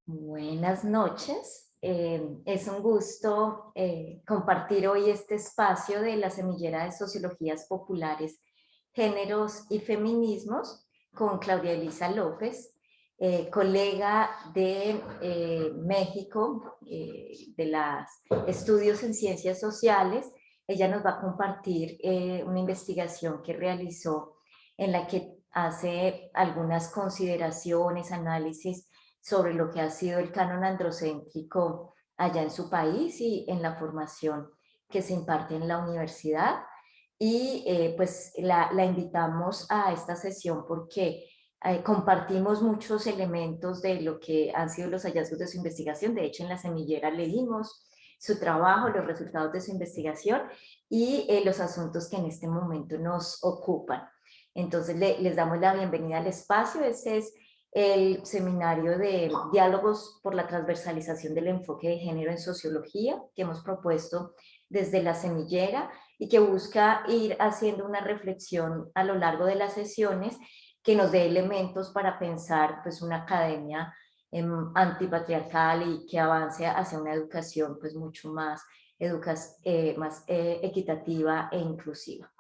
Buenas noches. Es un gusto compartir hoy este espacio de la Semillera de Sociologías Populares, Géneros y Feminismos con Claudia Elisa López, colega de México, de los estudios en ciencias sociales. Ella nos va a compartir una investigación que realizó en la que hace algunas consideraciones, análisis sobre lo que ha sido el canon androcéntrico allá en su país y en la formación que se imparte en la universidad. Y pues la invitamos a esta sesión porque compartimos muchos elementos de lo que han sido los hallazgos de su investigación. De hecho, en la semillera leímos su trabajo, los resultados de su investigación y los asuntos que en este momento nos ocupan. Entonces, les damos la bienvenida al espacio. Este es el seminario de diálogos por la transversalización del enfoque de género en sociología que hemos propuesto desde la semillera y que busca ir haciendo una reflexión a lo largo de las sesiones que nos dé elementos para pensar pues una academia antipatriarcal y que avance hacia una educación pues mucho más, más equitativa e inclusiva.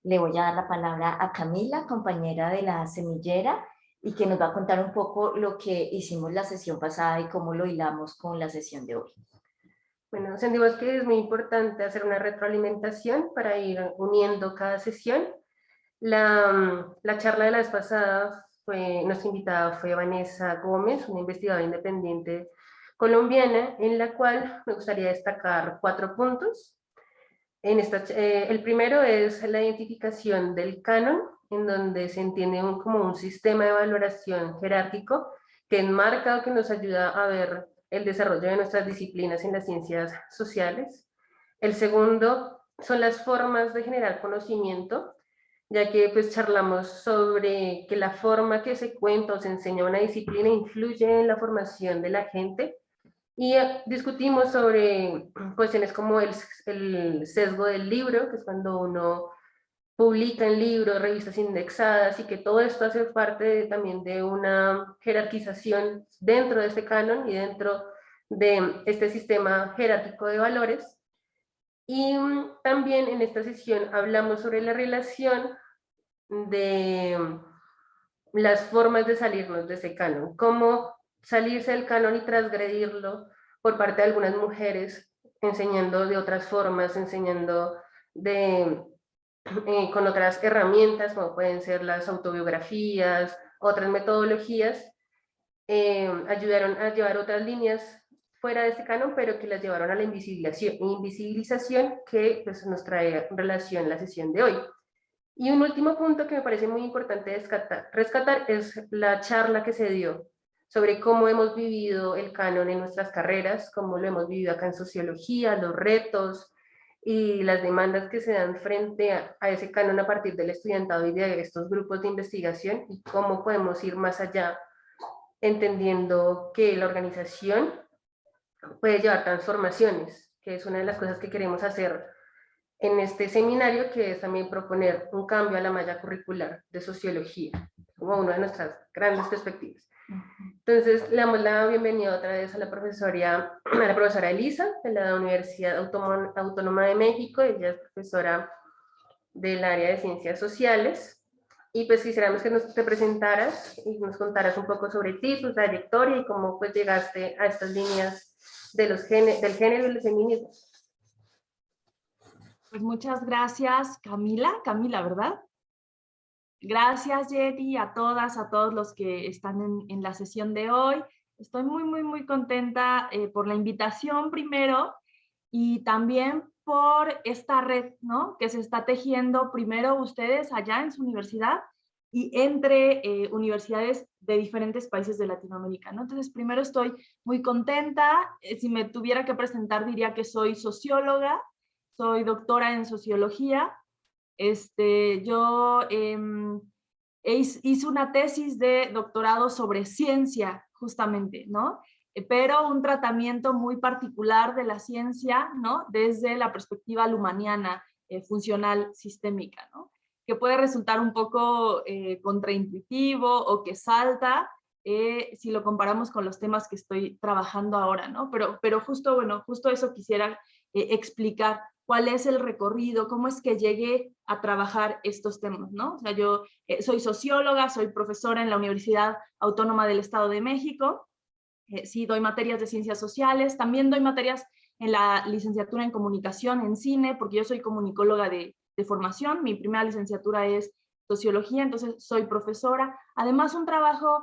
Le voy a dar la palabra a Camila, compañera de la semillera, y que nos va a contar un poco lo que hicimos la sesión pasada y cómo lo hilamos con la sesión de hoy. Bueno, sentimos que es muy importante hacer una retroalimentación para ir uniendo cada sesión. La charla de la vez pasada nuestra invitada fue Vanessa Gómez, una investigadora independiente colombiana, en la cual me gustaría destacar 4 puntos. El primero es la identificación del canon, en donde se entiende como un sistema de valoración jerárquico que enmarca o que nos ayuda a ver el desarrollo de nuestras disciplinas en las ciencias sociales. El segundo son las formas de generar conocimiento, ya que pues charlamos sobre que la forma que se cuenta o se enseña una disciplina influye en la formación de la gente, y discutimos sobre cuestiones como el sesgo del libro, que es cuando uno publica en libros, revistas indexadas, y que todo esto hace parte también de una jerarquización dentro de este canon y dentro de este sistema jerárquico de valores. Y también en esta sesión hablamos sobre la relación de las formas de salirnos de ese canon, cómo salirse del canon y transgredirlo por parte de algunas mujeres, enseñando de otras formas, enseñando con otras herramientas, como pueden ser las autobiografías, otras metodologías, ayudaron a llevar otras líneas fuera de este canon, pero que las llevaron a la invisibilización que pues, nos trae relación la sesión de hoy. Y un último punto que me parece muy importante rescatar es la charla que se dio sobre cómo hemos vivido el canon en nuestras carreras, cómo lo hemos vivido acá en sociología, los retos y las demandas que se dan frente a ese canon a partir del estudiantado y de estos grupos de investigación, y cómo podemos ir más allá entendiendo que la organización puede llevar transformaciones, que es una de las cosas que queremos hacer en este seminario, que es también proponer un cambio a la malla curricular de sociología, como una de nuestras grandes perspectivas. Entonces, le damos la bienvenida otra vez a la profesora Elisa, de la Universidad Autónoma de México. Ella es profesora del área de Ciencias Sociales. Y pues quisiéramos que te presentaras y nos contaras un poco sobre ti, tu trayectoria y cómo pues llegaste a estas líneas de del género y el feminismo. Pues muchas gracias, Camila, ¿verdad? Gracias, Yeti, a todas, a todos los que están en la sesión de hoy. Estoy muy contenta por la invitación primero y también por esta red, ¿no? Que se está tejiendo primero ustedes allá en su universidad y entre universidades de diferentes países de Latinoamérica, ¿no? Entonces, primero estoy muy contenta. Si me tuviera que presentar, diría que soy socióloga, soy doctora en sociología. Yo hice una tesis de doctorado sobre ciencia, justamente, ¿no? Pero un tratamiento muy particular de la ciencia, ¿no? Desde la perspectiva lumaniana, funcional, sistémica, ¿no? Que puede resultar un poco contraintuitivo o que salta, si lo comparamos con los temas que estoy trabajando ahora, ¿no? Pero justo, bueno, justo eso quisiera explicar, cuál es el recorrido, cómo es que llegué a trabajar estos temas, ¿no? O sea, yo soy socióloga, soy profesora en la Universidad Autónoma del Estado de México, sí doy materias de ciencias sociales, también doy materias en la licenciatura en comunicación, en cine, porque yo soy comunicóloga de formación, mi primera licenciatura es sociología, entonces soy profesora. Además, un trabajo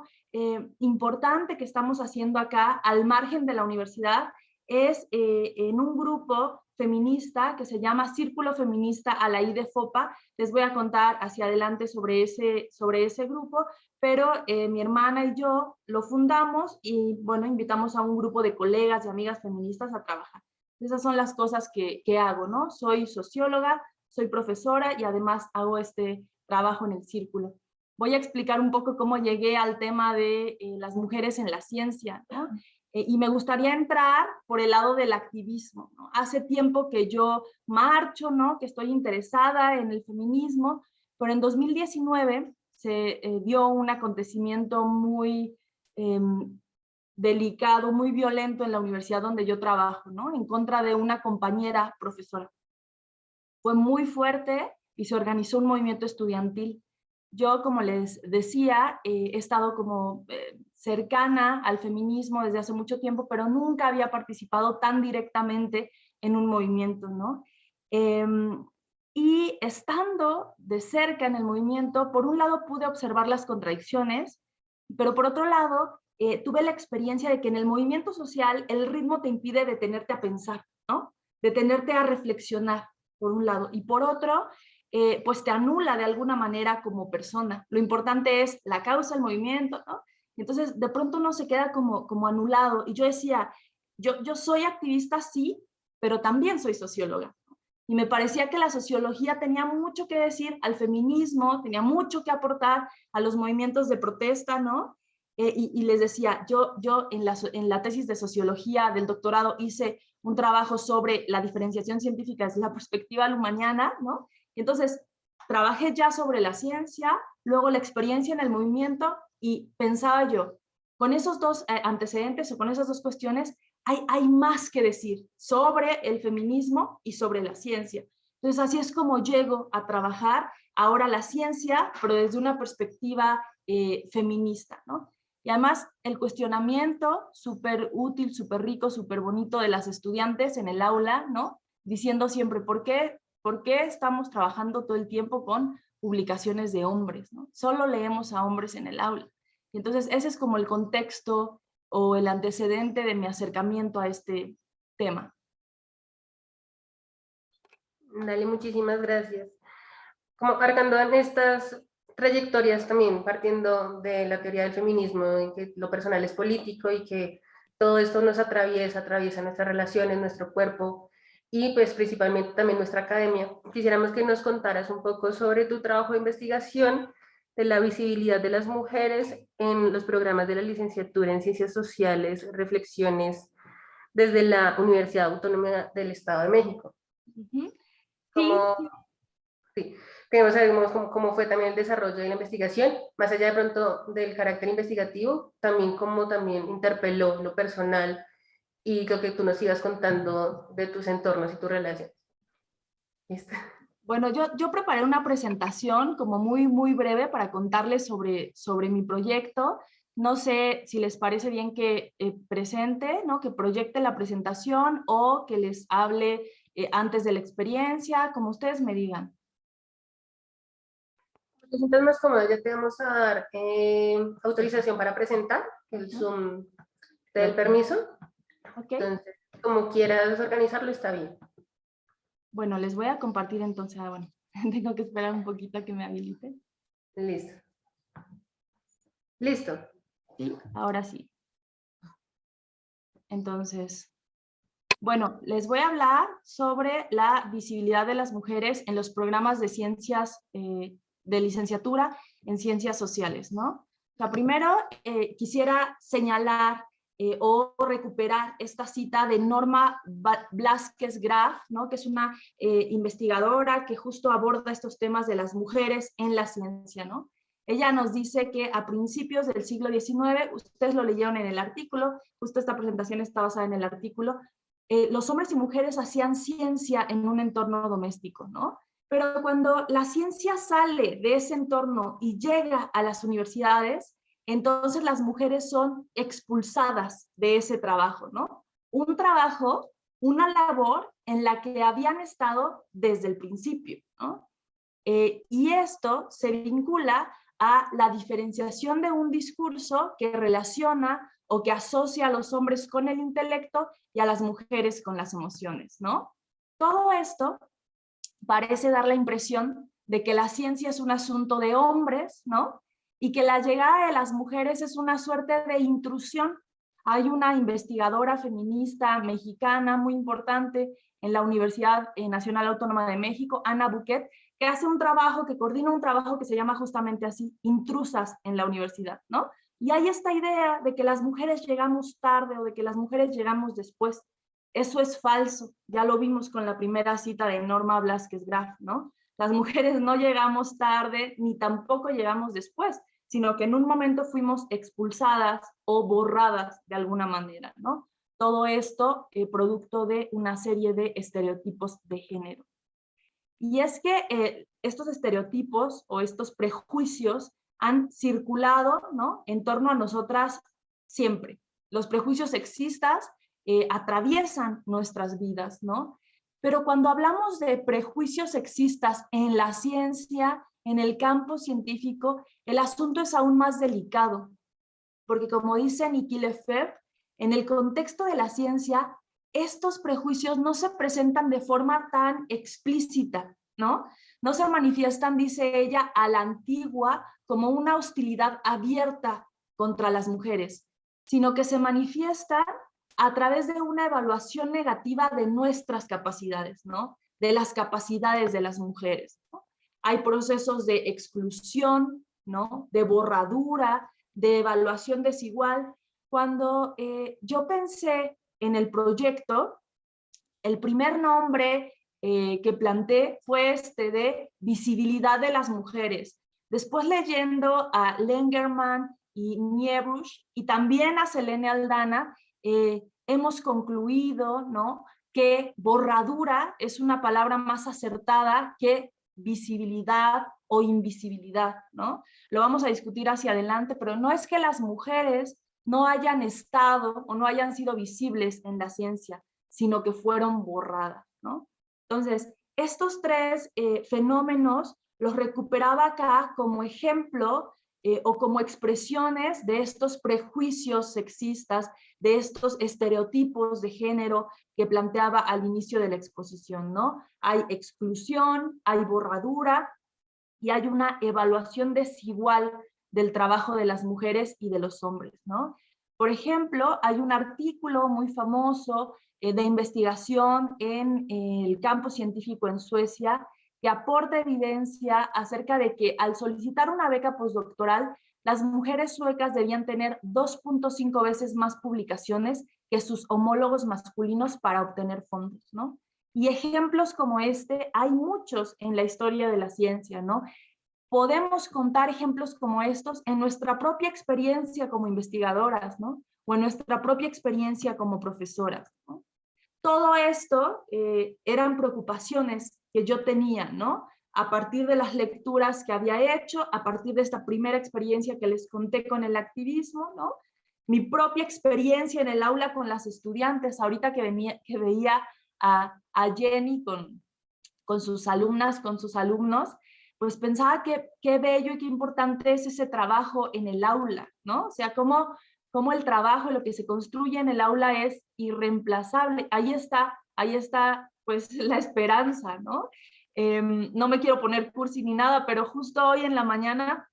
importante que estamos haciendo acá, al margen de la universidad, es en un grupo feminista que se llama Círculo Feminista Alaí de Fopa. Les voy a contar hacia adelante sobre ese grupo, pero mi hermana y yo lo fundamos y, bueno, invitamos a un grupo de colegas y amigas feministas a trabajar. Esas son las cosas que hago, ¿no? Soy socióloga, soy profesora y además hago este trabajo en el círculo. Voy a explicar un poco cómo llegué al tema de las mujeres en la ciencia, ¿no? Y me gustaría entrar por el lado del activismo, ¿no? Hace tiempo que yo marcho, ¿no? Que estoy interesada en el feminismo, pero en 2019 se dio un acontecimiento muy delicado, muy violento en la universidad donde yo trabajo, ¿no? En contra de una compañera profesora. Fue muy fuerte y se organizó un movimiento estudiantil. Yo, como les decía, he estado como cercana al feminismo desde hace mucho tiempo, pero nunca había participado tan directamente en un movimiento, ¿no? Y estando de cerca en el movimiento, por un lado pude observar las contradicciones, pero por otro lado tuve la experiencia de que en el movimiento social el ritmo te impide detenerte a pensar, ¿no? Detenerte a reflexionar, por un lado, y por otro, pues te anula de alguna manera como persona. Lo importante es la causa, el movimiento, ¿no? Entonces, de pronto uno se queda como anulado. Y yo decía, yo soy activista, sí, pero también soy socióloga. Y me parecía que la sociología tenía mucho que decir al feminismo, tenía mucho que aportar a los movimientos de protesta, ¿no? Y les decía, yo en la tesis de sociología del doctorado hice un trabajo sobre la diferenciación científica desde la perspectiva lumaniana, ¿no? Y entonces trabajé ya sobre la ciencia, luego la experiencia en el movimiento y pensaba yo, con esos dos antecedentes o con esas dos cuestiones, hay más que decir sobre el feminismo y sobre la ciencia. Entonces así es como llego a trabajar ahora la ciencia, pero desde una perspectiva feminista, ¿no? Y además el cuestionamiento súper útil, súper rico, súper bonito de las estudiantes en el aula, ¿no? Diciendo siempre, ¿por qué estamos trabajando todo el tiempo con publicaciones de hombres, ¿no? Solo leemos a hombres en el aula. Y entonces ese es como el contexto o el antecedente de mi acercamiento a este tema. Dale, muchísimas gracias. Como cargando en estas trayectorias también, partiendo de la teoría del feminismo, y que lo personal es político y que todo esto nos atraviesa nuestras relaciones, nuestro cuerpo y pues principalmente también nuestra academia. Quisiéramos que nos contaras un poco sobre tu trabajo de investigación de la visibilidad de las mujeres en los programas de la licenciatura en Ciencias Sociales, reflexiones desde la Universidad Autónoma del Estado de México. Sí. Como, sí, queremos saber cómo fue también el desarrollo de la investigación, más allá de pronto del carácter investigativo, también cómo también interpeló lo personal y lo que tú nos ibas contando de tus entornos y tus relaciones. ¿Listo? Bueno, yo preparé una presentación como muy breve para contarles sobre mi proyecto. No sé si les parece bien que presente, ¿no? Que proyecte la presentación o que les hable antes de la experiencia, como ustedes me digan. ¿Te sientes más cómoda? Ya te vamos a dar autorización para presentar, el Zoom te da el permiso. Okay. Entonces, como quieras organizarlo, está bien. Bueno, les voy a compartir entonces. Bueno, tengo que esperar un poquito a que me habilite. Listo. Listo. Sí, ahora sí. Entonces, bueno, les voy a hablar sobre la visibilidad de las mujeres en los programas de ciencias, de licenciatura en ciencias sociales, ¿no? O sea, primero quisiera señalar o recuperar esta cita de Norma Blázquez Graf, ¿no? Que es una investigadora que justo aborda estos temas de las mujeres en la ciencia, ¿no? Ella nos dice que a principios del siglo XIX, ustedes lo leyeron en el artículo, justo esta presentación está basada en el artículo, los hombres y mujeres hacían ciencia en un entorno doméstico, ¿no? Pero cuando la ciencia sale de ese entorno y llega a las universidades, entonces las mujeres son expulsadas de ese trabajo, ¿no? Un trabajo, una labor en la que habían estado desde el principio, ¿no? Y esto se vincula a la diferenciación de un discurso que relaciona o que asocia a los hombres con el intelecto y a las mujeres con las emociones, ¿no? Todo esto parece dar la impresión de que la ciencia es un asunto de hombres, ¿no? Y que la llegada de las mujeres es una suerte de intrusión. Hay una investigadora feminista mexicana muy importante en la Universidad Nacional Autónoma de México, Ana Buquet, que hace un trabajo, que coordina un trabajo que se llama justamente así, intrusas en la universidad, ¿no? Y hay esta idea de que las mujeres llegamos tarde o de que las mujeres llegamos después. Eso es falso, ya lo vimos con la primera cita de Norma Blázquez Graf, ¿no? Las mujeres no llegamos tarde ni tampoco llegamos después, sino que en un momento fuimos expulsadas o borradas de alguna manera, ¿no? Todo esto producto de una serie de estereotipos de género. Y es que estos estereotipos o estos prejuicios han circulado, ¿no?, en torno a nosotras siempre. Los prejuicios sexistas atraviesan nuestras vidas, ¿no? Pero cuando hablamos de prejuicios sexistas en la ciencia, en el campo científico, el asunto es aún más delicado, porque como dice Nikki Lefebvre, en el contexto de la ciencia, estos prejuicios no se presentan de forma tan explícita, ¿no? No se manifiestan, dice ella, a la antigua como una hostilidad abierta contra las mujeres, sino que se manifiestan a través de una evaluación negativa de nuestras capacidades, ¿no? De las capacidades de las mujeres, ¿no? Hay procesos de exclusión, ¿no?, de borradura, de evaluación desigual. Cuando yo pensé en el proyecto, el primer nombre que planteé fue este de visibilidad de las mujeres. Después leyendo a Lengerman y Niebrusch y también a Selene Aldana, hemos concluido, ¿no?, que borradura es una palabra más acertada que visibilidad o invisibilidad, ¿no? Lo vamos a discutir hacia adelante, pero no es que las mujeres no hayan estado o no hayan sido visibles en la ciencia, sino que fueron borradas, ¿no? Entonces, estos tres fenómenos los recuperaba acá como ejemplo o como expresiones de estos prejuicios sexistas, de estos estereotipos de género que planteaba al inicio de la exposición, ¿no? Hay exclusión, hay borradura y hay una evaluación desigual del trabajo de las mujeres y de los hombres, ¿no? Por ejemplo, hay un artículo muy famoso de investigación en el campo científico en Suecia que aporta evidencia acerca de que al solicitar una beca postdoctoral, las mujeres suecas debían tener 2.5 veces más publicaciones que sus homólogos masculinos para obtener fondos, ¿no? Y ejemplos como este hay muchos en la historia de la ciencia, ¿no? Podemos contar ejemplos como estos en nuestra propia experiencia como investigadoras, ¿no? O en nuestra propia experiencia como profesoras, ¿no? Todo esto eran preocupaciones que yo tenía, ¿no? A partir de las lecturas que había hecho, a partir de esta primera experiencia que les conté con el activismo, ¿no? Mi propia experiencia en el aula con las estudiantes, ahorita que veía a Jenny con sus alumnas, con sus alumnos, pues pensaba que qué bello y qué importante es ese trabajo en el aula, ¿no? O sea, cómo el trabajo, lo que se construye en el aula es irreemplazable. Ahí está, pues, la esperanza, ¿no? No me quiero poner cursi ni nada, pero justo hoy en la mañana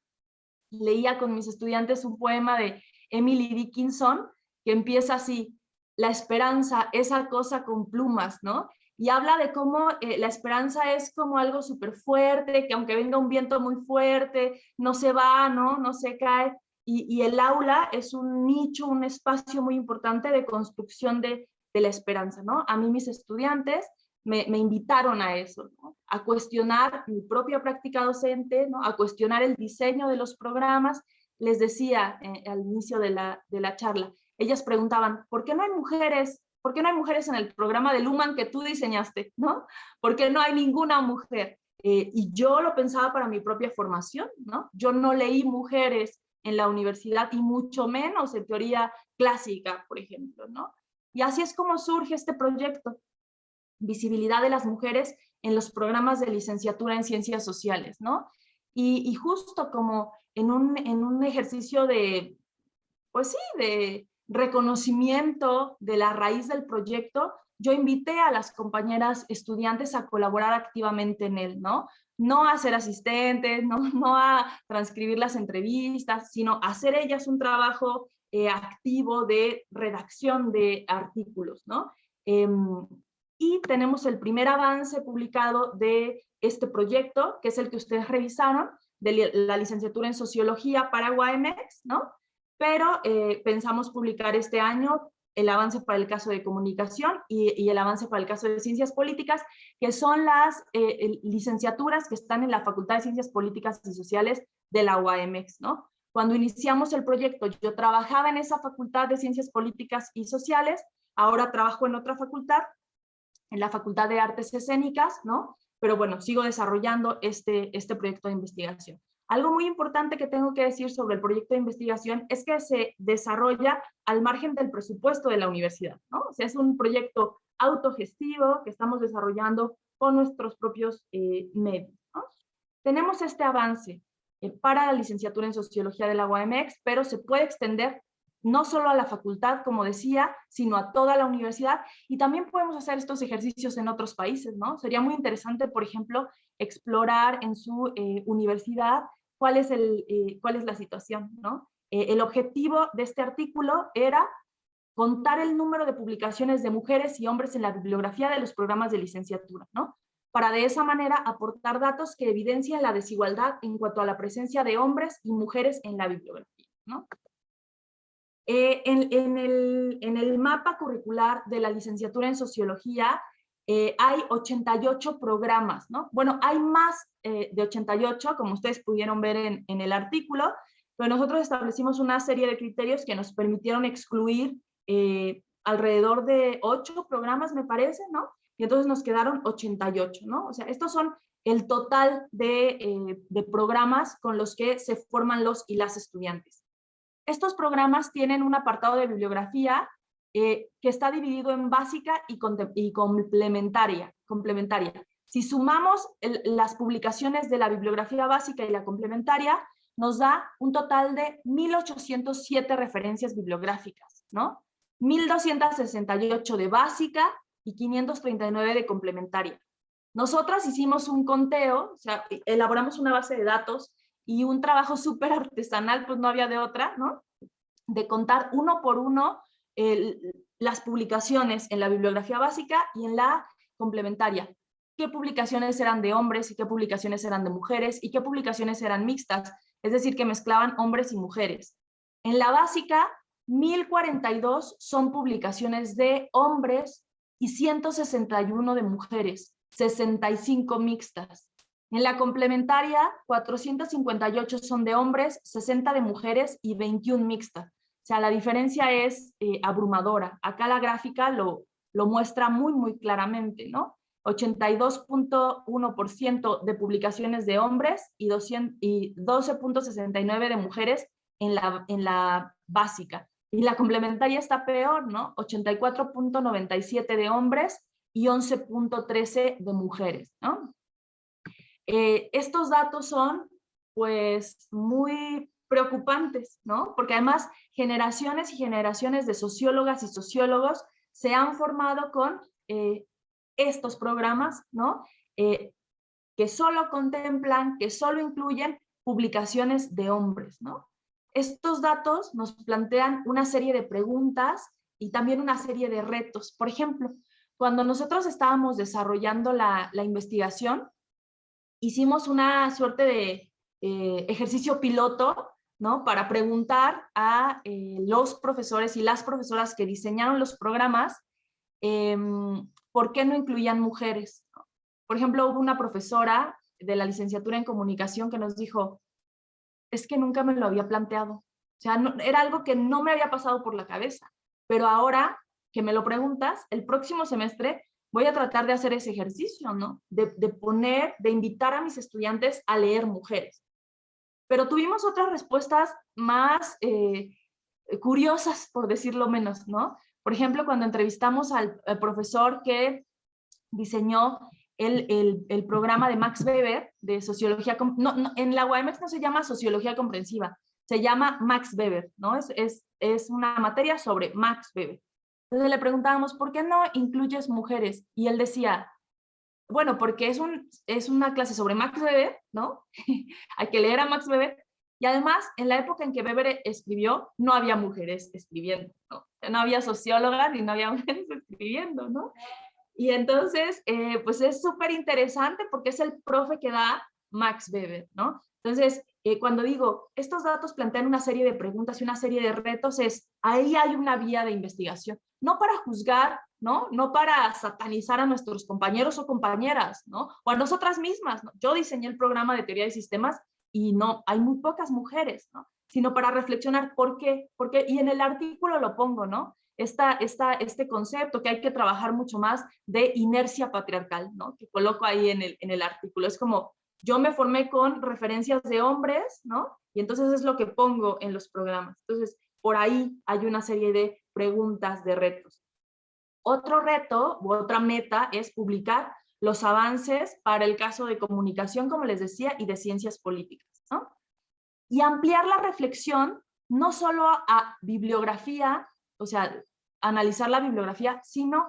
leía con mis estudiantes un poema de Emily Dickinson que empieza así: la esperanza, esa cosa con plumas, ¿no? Y habla de cómo la esperanza es como algo súper fuerte, que aunque venga un viento muy fuerte, no se va, ¿no? No se cae. Y el aula es un nicho, un espacio muy importante de construcción de la esperanza, ¿no? A mí mis estudiantes me invitaron a eso, ¿no? A cuestionar mi propia práctica docente, ¿no? A cuestionar el diseño de los programas. Les decía al inicio de la charla, ellas preguntaban, ¿por qué no hay mujeres? ¿Por qué no hay mujeres en el programa de Luhmann que tú diseñaste? ¿No? ¿Por qué no hay ninguna mujer? Y yo lo pensaba para mi propia formación, ¿no? Yo no leí mujeres en la universidad y mucho menos en teoría clásica, por ejemplo, ¿no? Y así es como surge este proyecto, visibilidad de las mujeres en los programas de licenciatura en ciencias sociales, ¿no? Y justo como en un ejercicio de, pues sí, de reconocimiento de la raíz del proyecto, yo invité a las compañeras estudiantes a colaborar activamente en él, ¿no? No a ser asistentes, no a transcribir las entrevistas, sino a hacer ellas un trabajo activo de redacción de artículos, ¿no? Y tenemos el primer avance publicado de este proyecto, que es el que ustedes revisaron, de la licenciatura en Sociología para UAMX, ¿no? Pero pensamos publicar este año el avance para el caso de comunicación y el avance para el caso de ciencias políticas, que son las licenciaturas que están en la Facultad de Ciencias Políticas y Sociales de la UAMX, ¿no? Cuando iniciamos el proyecto, yo trabajaba en esa Facultad de Ciencias Políticas y Sociales, ahora trabajo en otra facultad, en la Facultad de Artes Escénicas, ¿no? Pero bueno, sigo desarrollando este proyecto de investigación. Algo muy importante que tengo que decir sobre el proyecto de investigación es que se desarrolla al margen del presupuesto de la universidad, ¿no? O sea, es un proyecto autogestivo que estamos desarrollando con nuestros propios medios, ¿no? Tenemos este avance para la licenciatura en Sociología de la UAMX, pero se puede extender no solo a la facultad, como decía, sino a toda la universidad, y también podemos hacer estos ejercicios en otros países, ¿no? Sería muy interesante, por ejemplo, explorar en su universidad cuál es la situación, ¿no? El objetivo de este artículo era contar el número de publicaciones de mujeres y hombres en la bibliografía de los programas de licenciatura, ¿no? Para de esa manera aportar datos que evidencien la desigualdad en cuanto a la presencia de hombres y mujeres en la bibliografía, ¿no? En el mapa curricular de la licenciatura en Sociología hay 88 programas, ¿no? Bueno, hay más de 88, como ustedes pudieron ver en el artículo, pero nosotros establecimos una serie de criterios que nos permitieron excluir alrededor de 8 programas, me parece, ¿no? Y entonces nos quedaron 88, ¿no? O sea, estos son el total de programas con los que se forman los y las estudiantes. Estos programas tienen un apartado de bibliografía que está dividido en básica y complementaria. Si sumamos las publicaciones de la bibliografía básica y la complementaria, nos da un total de 1,807 referencias bibliográficas, ¿no? 1,268 de básica y 539 de complementaria. Nosotras hicimos un conteo, o sea, elaboramos una base de datos y un trabajo súper artesanal, pues no había de otra, ¿no? De contar uno por uno las publicaciones en la bibliografía básica y en la complementaria. ¿Qué publicaciones eran de hombres y qué publicaciones eran de mujeres y qué publicaciones eran mixtas? Es decir, que mezclaban hombres y mujeres. En la básica, 1,042 son publicaciones de hombres y 161 de mujeres, 65 mixtas. En la complementaria, 458 son de hombres, 60 de mujeres y 21 mixtas. O sea, la diferencia es abrumadora. Acá la gráfica lo muestra muy, muy claramente, ¿no? 82.1% de publicaciones de hombres y 12.69 de mujeres en la básica. Y la complementaria está peor, ¿no? 84.97 de hombres y 11.13 de mujeres, ¿no? Estos datos son, pues, muy preocupantes, ¿no? Porque además generaciones y generaciones de sociólogas y sociólogos se han formado con estos programas, ¿no? Que solo contemplan, que solo incluyen publicaciones de hombres, ¿no? Estos datos nos plantean una serie de preguntas y también una serie de retos. Por ejemplo, cuando nosotros estábamos desarrollando la investigación, hicimos una suerte de ejercicio piloto, ¿no? Para preguntar a los profesores y las profesoras que diseñaron los programas por qué no incluían mujeres. Por ejemplo, hubo una profesora de la licenciatura en comunicación que nos dijo, es que nunca me lo había planteado. O sea, no, era algo que no me había pasado por la cabeza. Pero ahora que me lo preguntas, el próximo semestre voy a tratar de hacer ese ejercicio, ¿no? De invitar a mis estudiantes a leer mujeres. Pero tuvimos otras respuestas más curiosas, por decirlo menos, ¿no? Por ejemplo, cuando entrevistamos al profesor que diseñó el programa de Max Weber de sociología, en la UAMX no se llama sociología comprensiva, se llama Max Weber, ¿no? Es una materia sobre Max Weber. Entonces le preguntábamos, ¿por qué no incluyes mujeres? Y él decía, bueno, porque es una clase sobre Max Weber, ¿no? Hay que leer a Max Weber. Y además, en la época en que Weber escribió, no había mujeres escribiendo, ¿no? No había sociólogas y no había mujeres escribiendo, ¿no? Y entonces, pues es súper interesante porque es el profe que da Max Weber, ¿no? Entonces, cuando digo, estos datos plantean una serie de preguntas y una serie de retos, ahí hay una vía de investigación, no para juzgar, ¿no? No para satanizar a nuestros compañeros o compañeras, ¿no? O a nosotras mismas, ¿no? Yo diseñé el programa de teoría de sistemas y no, hay muy pocas mujeres, ¿no? Sino para reflexionar por qué, y en el artículo lo pongo, ¿no? Este concepto que hay que trabajar mucho más de inercia patriarcal, ¿no? Que coloco ahí en el artículo. Es como, yo me formé con referencias de hombres, ¿no? Y entonces es lo que pongo en los programas. Entonces, por ahí hay una serie de preguntas, de retos. Otro reto u otra meta es publicar los avances para el caso de comunicación, como les decía, y de ciencias políticas, ¿no? Y ampliar la reflexión no solo a bibliografía, o sea, analizar la bibliografía, sino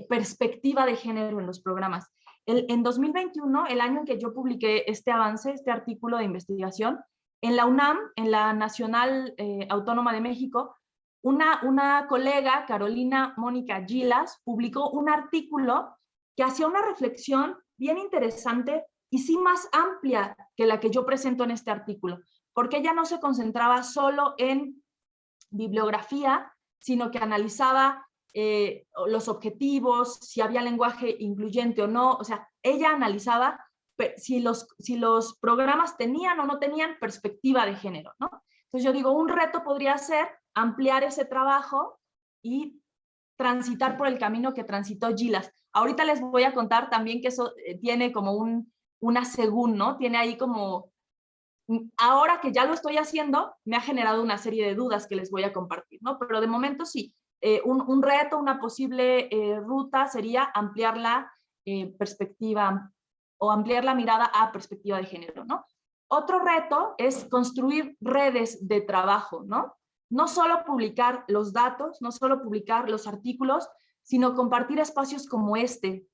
perspectiva de género en los programas. En 2021, el año en que yo publiqué este avance, este artículo de investigación, en la UNAM, en la Nacional Autónoma de México, una colega, Carolina Mónica Gilas, publicó un artículo que hacía una reflexión bien interesante y sí más amplia que la que yo presento en este artículo, porque ella no se concentraba solo en bibliografía, sino que analizaba los objetivos, si había lenguaje incluyente o no, o sea, ella analizaba si los programas tenían o no tenían perspectiva de género, ¿no? Entonces yo digo, un reto podría ser ampliar ese trabajo y transitar por el camino que transitó Gilas. Ahorita les voy a contar también que eso tiene como una según, ¿no? Tiene ahí como, ahora que ya lo estoy haciendo, me ha generado una serie de dudas que les voy a compartir, ¿no? Pero de momento sí, un reto, una posible ruta sería ampliar la perspectiva o ampliar la mirada a perspectiva de género, ¿no? Otro reto es construir redes de trabajo, ¿no? No solo publicar los datos, no solo publicar los artículos, sino compartir espacios como este,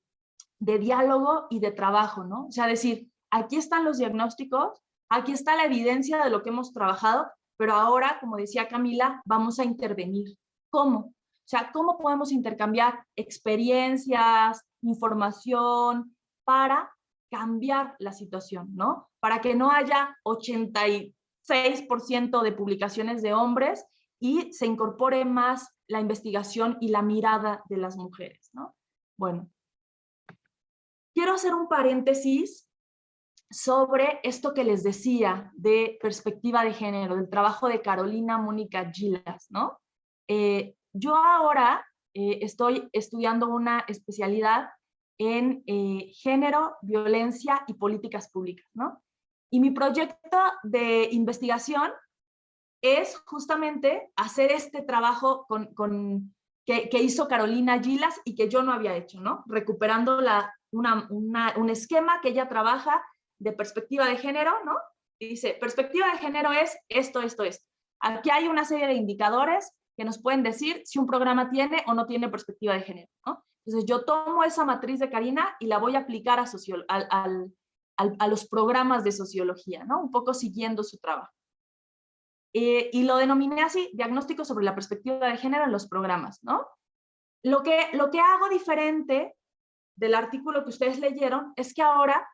de diálogo y de trabajo, ¿no? O sea, decir, aquí están los diagnósticos, aquí está la evidencia de lo que hemos trabajado, pero ahora, como decía Camila, vamos a intervenir. ¿Cómo? O sea, ¿cómo podemos intercambiar experiencias, información para cambiar la situación, ¿no? Para que no haya 86% de publicaciones de hombres y se incorpore más la investigación y la mirada de las mujeres, ¿no? Bueno, quiero hacer un paréntesis sobre esto que les decía de perspectiva de género, del trabajo de Carolina Mónica Gilas, ¿no? Yo ahora estoy estudiando una especialidad en género, violencia y políticas públicas, ¿no? Y mi proyecto de investigación es justamente hacer este trabajo que hizo Carolina Gilas y que yo no había hecho, ¿no? Recuperando un esquema que ella trabaja de perspectiva de género, ¿no? Y dice, perspectiva de género es esto, esto, esto. Aquí hay una serie de indicadores que nos pueden decir si un programa tiene o no tiene perspectiva de género, ¿no? Entonces yo tomo esa matriz de Karina y la voy a aplicar a los programas de sociología, ¿no? Un poco siguiendo su trabajo. Y lo denominé así, diagnóstico sobre la perspectiva de género en los programas, ¿no? Lo que hago diferente del artículo que ustedes leyeron es que ahora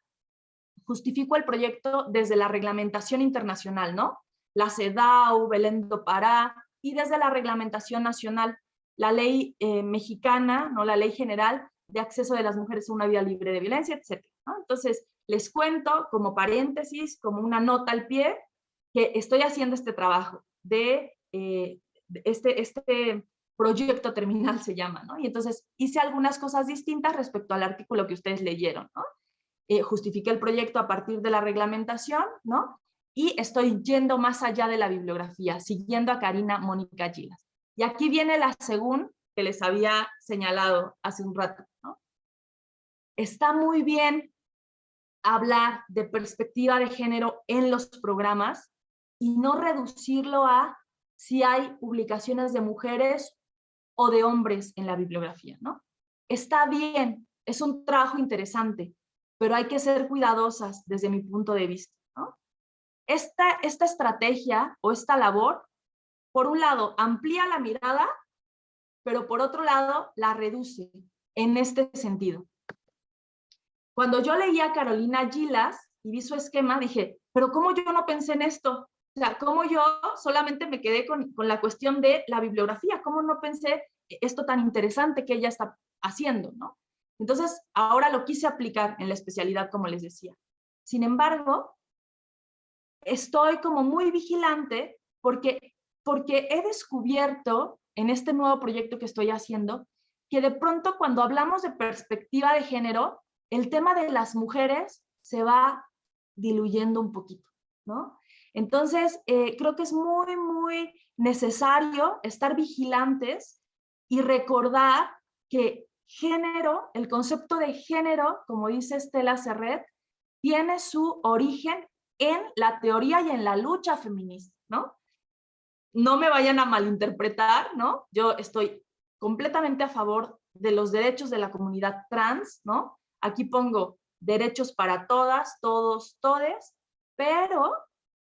justifico el proyecto desde la reglamentación internacional, ¿no? La CEDAW, Belén do Pará, y desde la reglamentación nacional, la ley mexicana, ¿no? La ley general de acceso de las mujeres a una vida libre de violencia, etc., ¿no? Entonces, les cuento como paréntesis, como una nota al pie, que estoy haciendo este trabajo de este proyecto terminal se llama, ¿no? Y entonces hice algunas cosas distintas respecto al artículo que ustedes leyeron, ¿no? Justifiqué el proyecto a partir de la reglamentación, ¿no? Y estoy yendo más allá de la bibliografía, siguiendo a Karina Mónica Gilas. Y aquí viene la segunda que les había señalado hace un rato, ¿no? Está muy bien hablar de perspectiva de género en los programas y no reducirlo a si hay publicaciones de mujeres o de hombres en la bibliografía, ¿no? Está bien, es un trabajo interesante, pero hay que ser cuidadosas desde mi punto de vista, ¿no? Esta estrategia o esta labor, por un lado, amplía la mirada, pero por otro lado, la reduce en este sentido. Cuando yo leía a Carolina Gilas y vi su esquema, dije, pero ¿cómo yo no pensé en esto? O sea, ¿cómo yo solamente me quedé con la cuestión de la bibliografía? ¿Cómo no pensé esto tan interesante que ella está haciendo, ¿no? Entonces, ahora lo quise aplicar en la especialidad, como les decía. Sin embargo, estoy como muy vigilante porque he descubierto en este nuevo proyecto que estoy haciendo que de pronto cuando hablamos de perspectiva de género, el tema de las mujeres se va diluyendo un poquito, ¿no? Entonces, creo que es muy, muy necesario estar vigilantes y recordar que género, el concepto de género, como dice Estela Serret, tiene su origen en la teoría y en la lucha feminista, ¿no? No me vayan a malinterpretar, ¿no? Yo estoy completamente a favor de los derechos de la comunidad trans, ¿no? Aquí pongo derechos para todas, todos, todes, pero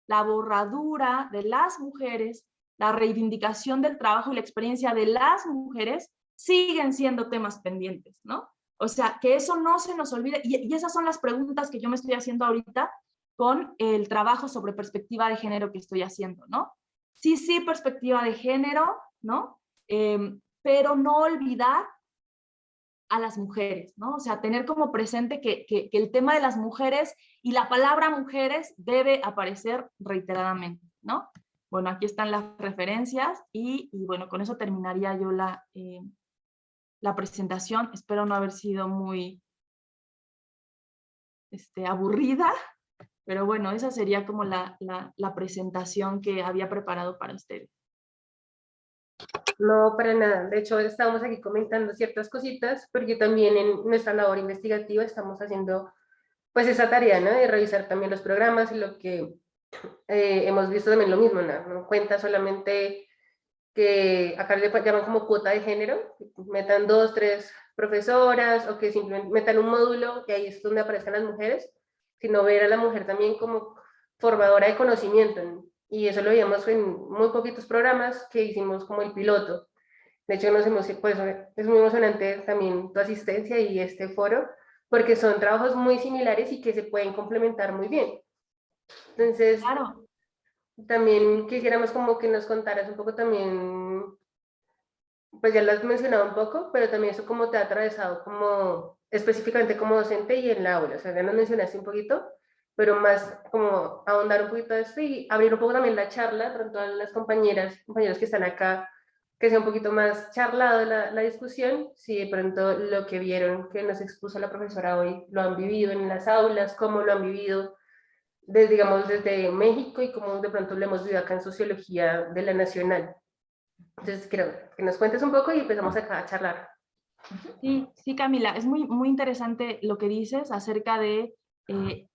la borradura de las mujeres, la reivindicación del trabajo y la experiencia de las mujeres siguen siendo temas pendientes, ¿no? O sea, que eso no se nos olvide, y esas son las preguntas que yo me estoy haciendo ahorita con el trabajo sobre perspectiva de género que estoy haciendo, ¿no? Sí, perspectiva de género, ¿no? Pero no olvidar a las mujeres, ¿no? O sea, tener como presente que el tema de las mujeres y la palabra mujeres debe aparecer reiteradamente, ¿no? Bueno, aquí están las referencias y bueno, con eso terminaría yo la presentación. Espero no haber sido muy aburrida, pero bueno, esa sería como la presentación que había preparado para ustedes. No, para nada. De hecho, estábamos aquí comentando ciertas cositas, porque también en nuestra labor investigativa estamos haciendo pues esa tarea, ¿no? De revisar también los programas y lo que hemos visto también lo mismo, ¿no? No cuenta solamente que acá le llaman como cuota de género, metan 2, 3 profesoras o que simplemente metan un módulo y ahí es donde aparezcan las mujeres, sino ver a la mujer también como formadora de conocimiento, ¿no? Y eso lo veíamos en muy poquitos programas que hicimos como el piloto. De hecho, pues, es muy emocionante también tu asistencia y este foro, porque son trabajos muy similares y que se pueden complementar muy bien. Entonces, claro. También quisiéramos como que nos contaras un poco también, pues ya lo has mencionado un poco, pero también eso cómo te ha atravesado como específicamente como docente y en la aula. O sea, ya nos mencionaste un poquito, pero más como ahondar un poquito de esto y abrir un poco también la charla para todas las compañeros que están acá, que sea un poquito más charlado la discusión, si de pronto lo que vieron que nos expuso la profesora hoy lo han vivido en las aulas, cómo lo han vivido desde, digamos, desde México y cómo de pronto lo hemos vivido acá en Sociología de la Nacional. Entonces, creo que nos cuentes un poco y empezamos acá a charlar. Sí, Camila, es muy, muy interesante lo que dices acerca de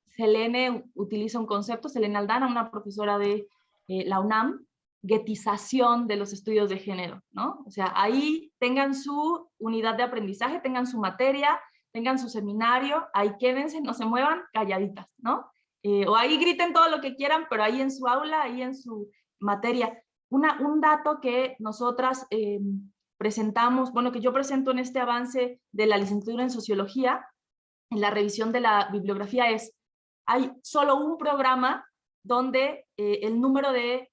Selene utiliza un concepto, Selene Aldana, una profesora de la UNAM, guetización de los estudios de género, ¿no? O sea, ahí tengan su unidad de aprendizaje, tengan su materia, tengan su seminario, ahí quédense, no se muevan, calladitas, ¿no? O ahí griten todo lo que quieran, pero ahí en su aula, ahí en su materia. Un dato que nosotras presentamos, bueno, que yo presento en este avance de la licenciatura en Sociología, en la revisión de la bibliografía hay solo un programa donde el número de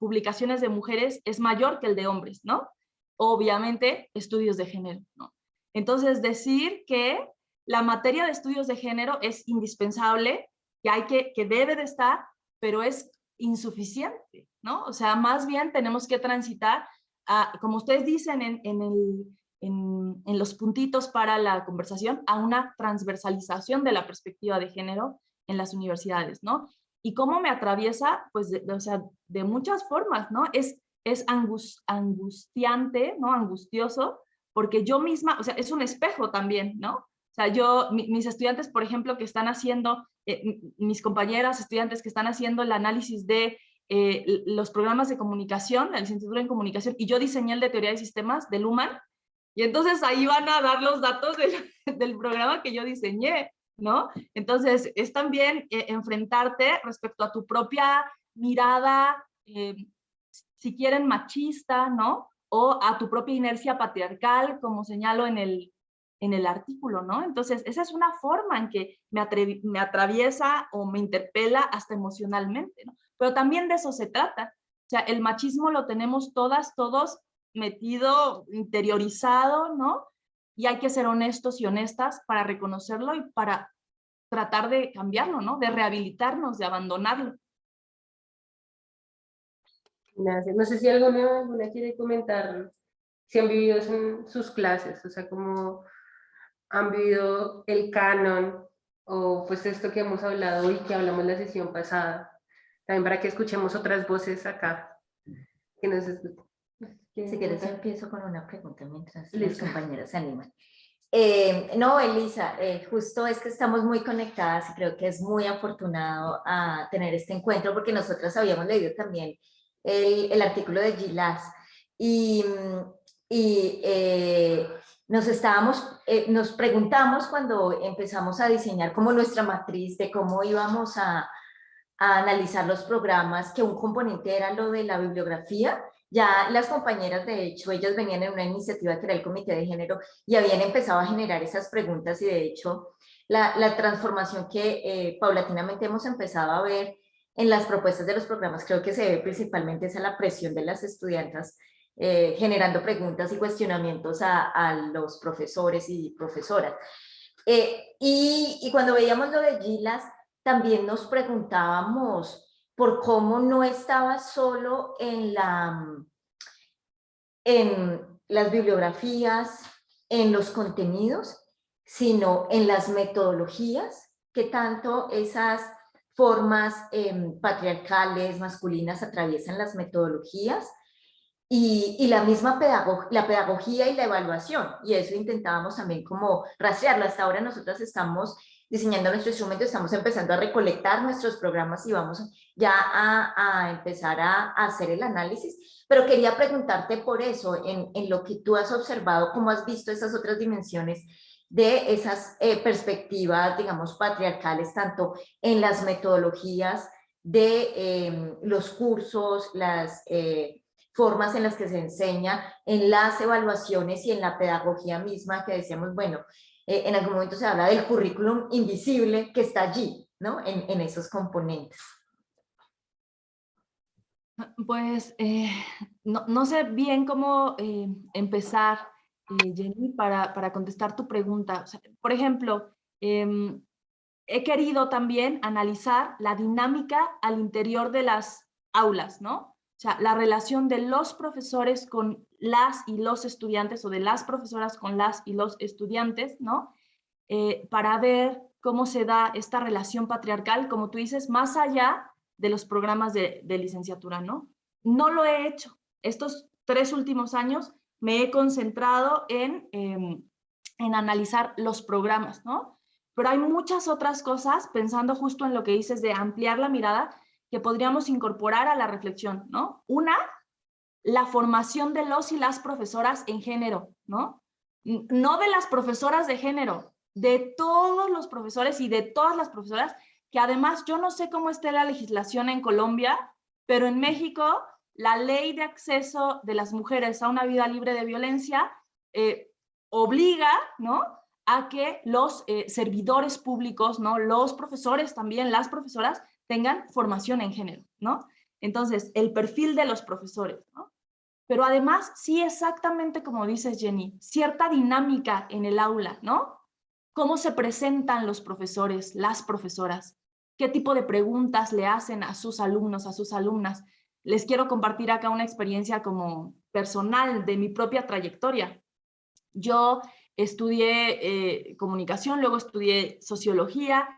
publicaciones de mujeres es mayor que el de hombres, ¿no? Obviamente, estudios de género, ¿no? Entonces, decir que la materia de estudios de género es indispensable, que debe de estar, pero es insuficiente, ¿no? O sea, más bien tenemos que transitar, como ustedes dicen en los puntitos para la conversación, a una transversalización de la perspectiva de género en las universidades, ¿no? ¿Y cómo me atraviesa? Pues, o sea, de muchas formas, ¿no? Es angustiante, ¿no? Angustioso, porque yo misma, o sea, es un espejo también, ¿no? O sea, mis estudiantes, por ejemplo, que están haciendo, mis compañeras estudiantes que están haciendo el análisis de los programas de comunicación, la licenciatura en comunicación, y yo diseñé el de teoría de sistemas del UMAN, y entonces ahí van a dar los datos del programa que yo diseñé, ¿no? Entonces, es también enfrentarte respecto a tu propia mirada, si quieren, machista, ¿no? O a tu propia inercia patriarcal, como señalo en el artículo, ¿no? Entonces, esa es una forma en que me atraviesa o me interpela hasta emocionalmente, ¿no? Pero también de eso se trata. O sea, el machismo lo tenemos todas, todos metido, interiorizado, ¿no? Y hay que ser honestos y honestas para reconocerlo y para tratar de cambiarlo, ¿no? De rehabilitarnos, de abandonarlo. Gracias. No sé si alguna quiere comentar si han vivido eso en sus clases, o sea, cómo han vivido el canon o pues esto que hemos hablado y que hablamos la sesión pasada, también para que escuchemos otras voces acá que nos escuchen. Si quieres, yo empiezo con una pregunta mientras las Listo. compañeras se animan. No, Elisa, justo es que estamos muy conectadas y creo que es muy afortunado a tener este encuentro porque nosotras habíamos leído también el artículo de Gilas y, nos preguntamos cuando empezamos a diseñar como nuestra matriz de cómo íbamos a analizar los programas, que un componente era lo de la bibliografía. Ya las compañeras, de hecho, ellas venían en una iniciativa que era el Comité de Género y habían empezado a generar esas preguntas y de hecho la transformación que paulatinamente hemos empezado a ver en las propuestas de los programas creo que se debe principalmente a la presión de las estudiantas generando preguntas y cuestionamientos a los profesores y profesoras. Y cuando veíamos lo de Gilas, también nos preguntábamos por cómo no estaba solo en las bibliografías, en los contenidos, sino en las metodologías, que tanto esas formas patriarcales, masculinas, atraviesan las metodologías y la misma la pedagogía y la evaluación. Y eso intentábamos también como rastrearlo. Hasta ahora nosotros estamos diseñando nuestro instrumento, estamos empezando a recolectar nuestros programas y vamos ya a empezar a hacer el análisis. Pero quería preguntarte por eso, en lo que tú has observado, cómo has visto esas otras dimensiones de esas perspectivas, digamos, patriarcales, tanto en las metodologías de los cursos, las formas en las que se enseña, en las evaluaciones y en la pedagogía misma, que decíamos, bueno, en algún momento se habla del currículum invisible que está allí, ¿no? En esos componentes. Pues no sé bien cómo empezar, Jenny, para contestar tu pregunta. O sea, por ejemplo, he querido también analizar la dinámica al interior de las aulas, ¿no? O sea, la relación de los profesores con las y los estudiantes o de las profesoras con las y los estudiantes, ¿no? Para ver cómo se da esta relación patriarcal, como tú dices, más allá de los programas de licenciatura, ¿no? No lo he hecho. Estos 3 últimos años me he concentrado en analizar los programas, ¿no? Pero hay muchas otras cosas, pensando justo en lo que dices de ampliar la mirada, que podríamos incorporar a la reflexión, ¿no? Una, la formación de los y las profesoras en género, ¿no? No de las profesoras de género, de todos los profesores y de todas las profesoras, que además yo no sé cómo esté la legislación en Colombia, pero en México la ley de acceso de las mujeres a una vida libre de violencia obliga, ¿no?, a que los servidores públicos, ¿no?, los profesores también, las profesoras, tengan formación en género, ¿no? Entonces, el perfil de los profesores, ¿no? pero además, sí, exactamente como dices, Jenny, cierta dinámica en el aula, ¿no? Cómo se presentan los profesores, las profesoras, qué tipo de preguntas le hacen a sus alumnos, a sus alumnas. Les quiero compartir acá una experiencia como personal de mi propia trayectoria. Yo estudié comunicación, luego estudié sociología,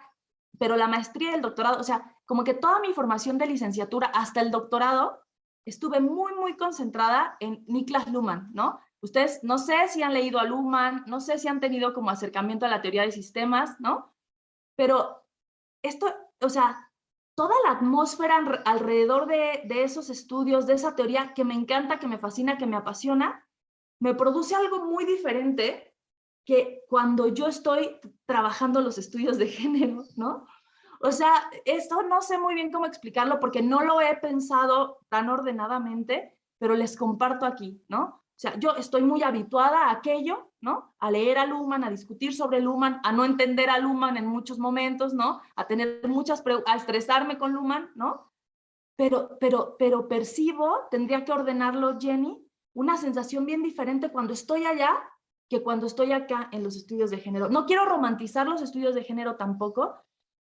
pero la maestría y el doctorado, o sea, como que toda mi formación de licenciatura hasta el doctorado, estuve muy, muy concentrada en Niklas Luhmann, ¿no? Ustedes no sé si han leído a Luhmann, no sé si han tenido como acercamiento a la teoría de sistemas, ¿no? Pero esto, o sea, toda la atmósfera alrededor de esos estudios, de esa teoría que me encanta, que me fascina, que me apasiona, me produce algo muy diferente que cuando yo estoy trabajando los estudios de género, ¿no? O sea, esto no sé muy bien cómo explicarlo porque no lo he pensado tan ordenadamente, pero les comparto aquí, ¿no? O sea, yo estoy muy habituada a aquello, ¿no? A leer a Luhmann, a discutir sobre Luhmann, a no entender a Luhmann en muchos momentos, ¿no? A tener a estresarme con Luhmann, ¿no? Pero percibo, tendría que ordenarlo Jenny, una sensación bien diferente cuando estoy allá que cuando estoy acá en los estudios de género. No quiero romantizar los estudios de género tampoco,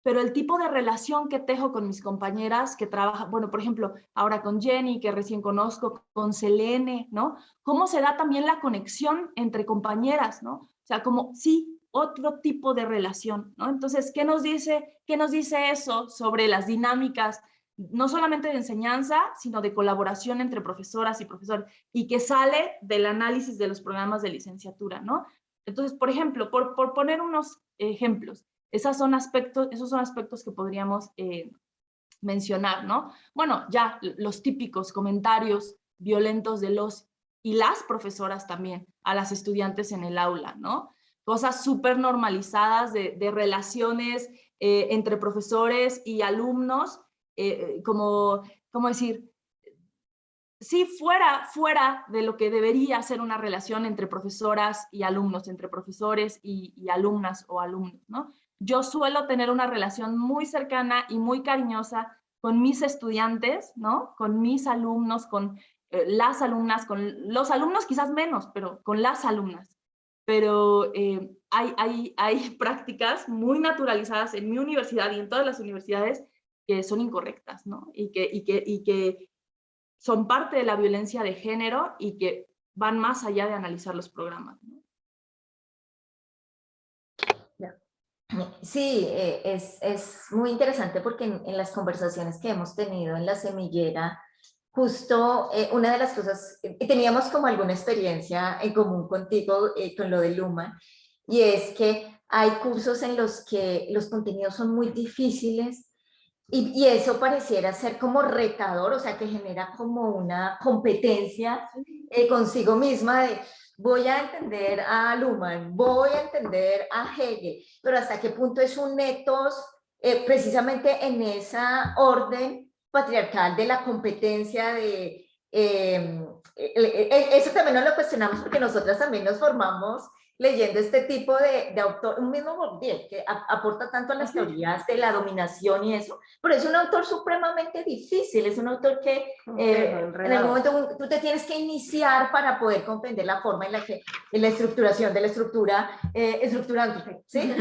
pero el tipo de relación que tejo con mis compañeras que trabajan, bueno, por ejemplo, ahora con Jenny, que recién conozco, con Selene, ¿no? Cómo se da también la conexión entre compañeras, ¿no? O sea, como, sí, otro tipo de relación, ¿no? Entonces, qué nos dice eso sobre las dinámicas, no solamente de enseñanza, sino de colaboración entre profesoras y profesores, y que sale del análisis de los programas de licenciatura, ¿no? Entonces, por ejemplo, por poner unos ejemplos, esos son aspectos que podríamos mencionar, ¿no? Bueno, ya los típicos comentarios violentos de los y las profesoras también a las estudiantes en el aula, ¿no? Cosas súper normalizadas de relaciones entre profesores y alumnos, como decir, sí, fuera de lo que debería ser una relación entre profesoras y alumnos, entre profesores y alumnas o alumnos, ¿no? Yo suelo tener una relación muy cercana y muy cariñosa con mis estudiantes, ¿no? Con mis alumnos, con las alumnas, con los alumnos quizás menos, pero con las alumnas. Pero hay prácticas muy naturalizadas en mi universidad y en todas las universidades que son incorrectas, ¿no? Y que son parte de la violencia de género y que van más allá de analizar los programas, ¿no? Sí, es muy interesante porque en las conversaciones que hemos tenido en la semillera, justo una de las cosas, teníamos como alguna experiencia en común contigo con lo de Luhmann, y es que hay cursos en los que los contenidos son muy difíciles y eso pareciera ser como retador, o sea, que genera como una competencia consigo misma de voy a entender a Luhmann, voy a entender a Hegel, pero hasta qué punto es un etos precisamente en esa orden patriarcal de la competencia de... eso también nos lo cuestionamos porque nosotras también nos formamos leyendo este tipo de autor, un mismo Bourdieu, que aporta tanto a las teorías de la dominación y eso, pero es un autor supremamente difícil, es un autor que en el momento tú te tienes que iniciar para poder comprender la forma en la que la estructuración de la estructura estructurante, ¿sí?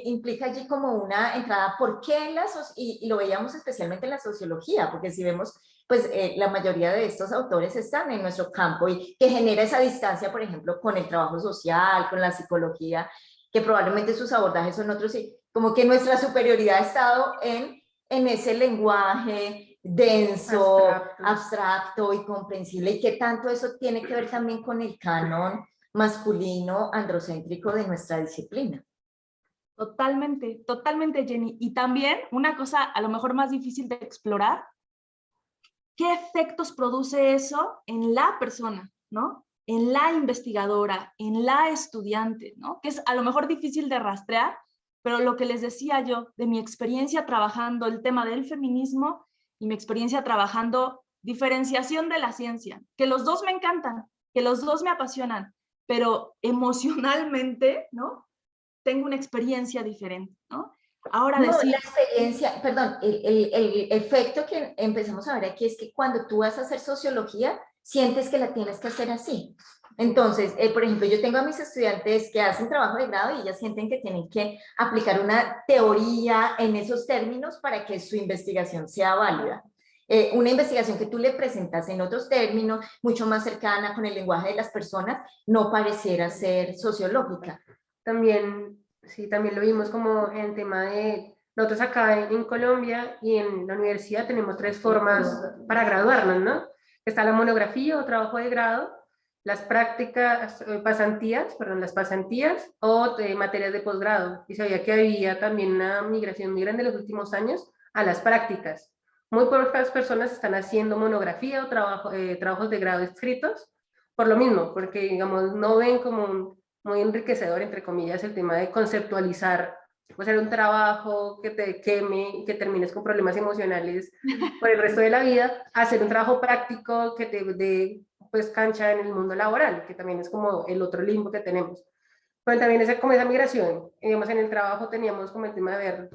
Implica allí como una entrada, ¿por qué en y lo veíamos especialmente en la sociología, porque si vemos pues la mayoría de estos autores están en nuestro campo y que genera esa distancia, por ejemplo, con el trabajo social, con la psicología, que probablemente sus abordajes son otros, y como que nuestra superioridad ha estado en ese lenguaje denso, abstracto y comprensible, y que tanto eso tiene que ver también con el canon masculino androcéntrico de nuestra disciplina. Totalmente, totalmente, Jenny. Y también una cosa a lo mejor más difícil de explorar, ¿qué efectos produce eso en la persona, ¿no? En la investigadora, en la estudiante, ¿no? Que es a lo mejor difícil de rastrear, pero lo que les decía yo de mi experiencia trabajando el tema del feminismo y mi experiencia trabajando diferenciación de la ciencia, que los dos me encantan, que los dos me apasionan, pero emocionalmente, ¿no? Tengo una experiencia diferente, ¿no? Ahora No, decir, la experiencia, perdón, el efecto que empezamos a ver aquí es que cuando tú vas a hacer sociología, sientes que la tienes que hacer así. Entonces, por ejemplo, yo tengo a mis estudiantes que hacen trabajo de grado y ellas sienten que tienen que aplicar una teoría en esos términos para que su investigación sea válida. Una investigación que tú le presentas en otros términos, mucho más cercana con el lenguaje de las personas, no pareciera ser sociológica. También, sí, también lo vimos como en tema de, nosotros acá en Colombia y en la universidad tenemos tres formas para graduarnos, ¿no? Está la monografía o trabajo de grado, las prácticas, las pasantías o materias de posgrado. Y sabía que había también una migración muy grande en los últimos años a las prácticas. Muy pocas personas están haciendo monografía o trabajos de grado escritos por lo mismo, porque digamos no ven como muy enriquecedor, entre comillas, el tema de conceptualizar, o sea, un trabajo que te queme y que termines con problemas emocionales por el resto de la vida, hacer un trabajo práctico que te dé pues cancha en el mundo laboral, que también es como el otro limbo que tenemos. Pero también es como esa migración, digamos, en el trabajo teníamos como el tema de ver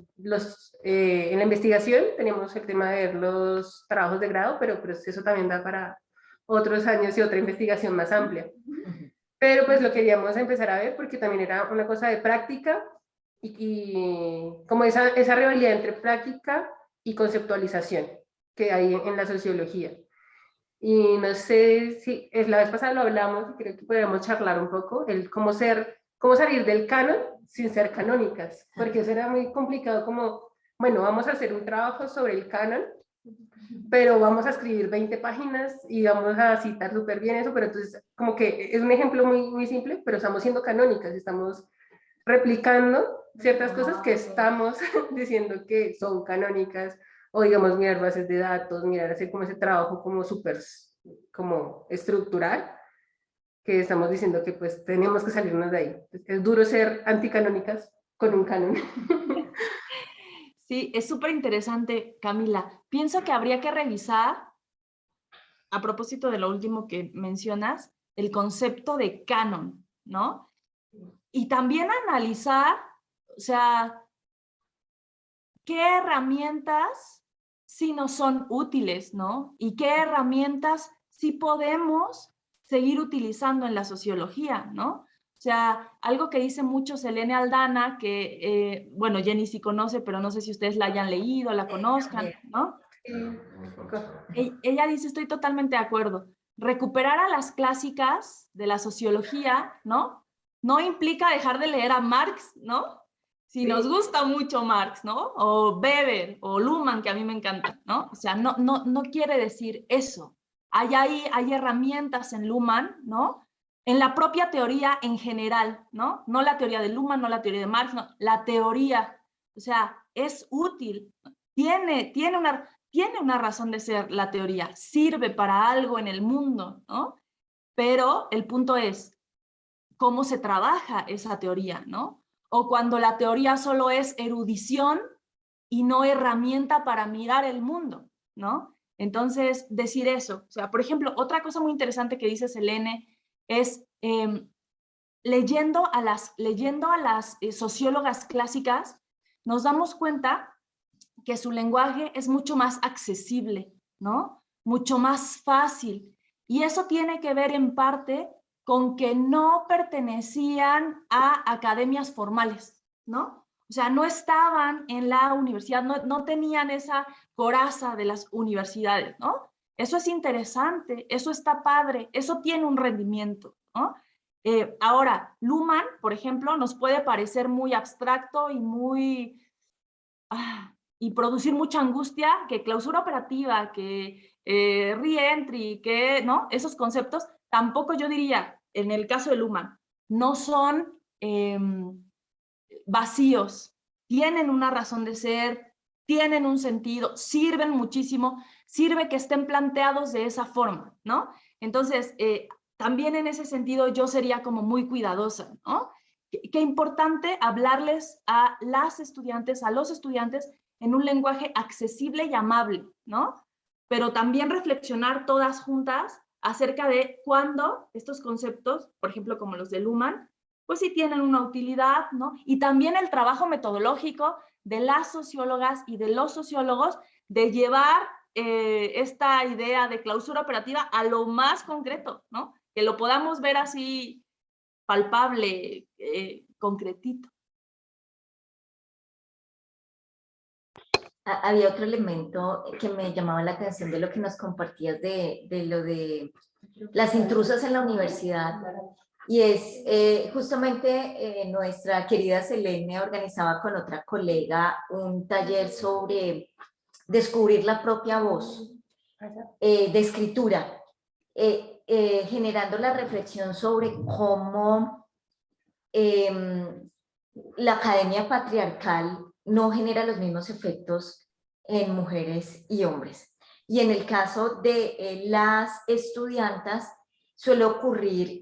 en la investigación teníamos el tema de ver los trabajos de grado, pero pues eso también da para otros años y otra investigación más amplia. Pero pues lo queríamos empezar a ver porque también era una cosa de práctica y como esa rivalidad entre práctica y conceptualización que hay en la sociología. Y no sé si la vez pasada lo hablamos y creo que podríamos charlar un poco, el cómo salir del canon sin ser canónicas, porque eso era muy complicado como, bueno, vamos a hacer un trabajo sobre el canon, pero vamos a escribir 20 páginas y vamos a citar súper bien eso, pero entonces como que es un ejemplo muy simple, pero estamos siendo canónicas, estamos replicando ciertas cosas que estamos diciendo que son canónicas, o digamos mirar bases de datos, mirar hacer como ese trabajo como súper como estructural, que estamos diciendo que pues tenemos que salirnos de ahí. Es duro ser anticanónicas con un canon. sí, es súper interesante, Camila. Pienso que habría que revisar, a propósito de lo último que mencionas, el concepto de canon, ¿no? Y también analizar, o sea, qué herramientas sí nos son útiles, ¿no? Y qué herramientas sí podemos seguir utilizando en la sociología, ¿no? O sea, algo que dice mucho Selene Aldana, que, bueno, Jenny sí conoce, pero no sé si ustedes la hayan leído, la conozcan, ¿no? Ella dice, estoy totalmente de acuerdo, recuperar a las clásicas de la sociología, ¿no? No implica dejar de leer a Marx, ¿no? Si nos gusta mucho Marx, ¿no? O Weber, o Luhmann, que a mí me encanta, ¿no? O sea, no quiere decir eso. Hay herramientas en Luhmann, ¿no? En la propia teoría en general, ¿no? No la teoría de Luhmann, no la teoría de Marx, no, la teoría. O sea, es útil, tiene una razón de ser la teoría, sirve para algo en el mundo, ¿no? Pero el punto es cómo se trabaja esa teoría, ¿no? O cuando la teoría solo es erudición y no herramienta para mirar el mundo, ¿no? Entonces, decir eso. O sea, por ejemplo, otra cosa muy interesante que dice Selene es leyendo a las sociólogas clásicas, nos damos cuenta que su lenguaje es mucho más accesible, ¿no? Mucho más fácil. Y eso tiene que ver en parte con que no pertenecían a academias formales, ¿no? O sea, no estaban en la universidad, no tenían esa coraza de las universidades, ¿no? Eso es interesante, eso está padre, eso tiene un rendimiento, ¿no? Ahora, Luhmann, por ejemplo, nos puede parecer muy abstracto y muy... y producir mucha angustia, que clausura operativa, que re-entry, que, ¿no? Esos conceptos, tampoco yo diría, en el caso de Luhmann, no son vacíos, tienen una razón de ser, tienen un sentido, sirven muchísimo, sirve que estén planteados de esa forma, ¿no? Entonces, también en ese sentido yo sería como muy cuidadosa, ¿no? Qué importante hablarles a las estudiantes, a los estudiantes en un lenguaje accesible y amable, ¿no? Pero también reflexionar todas juntas acerca de cuándo estos conceptos, por ejemplo, como los de Luhmann, pues sí tienen una utilidad, ¿no? Y también el trabajo metodológico de las sociólogas y de los sociólogos de llevar esta idea de clausura operativa a lo más concreto, ¿no? Que lo podamos ver así palpable, concretito. Había otro elemento que me llamaba la atención de lo que nos compartías de lo de las intrusas en la universidad. Y es justamente nuestra querida Selene organizaba con otra colega un taller sobre descubrir la propia voz de escritura, generando la reflexión sobre cómo la academia patriarcal no genera los mismos efectos en mujeres y hombres. Y en el caso de las estudiantas suele ocurrir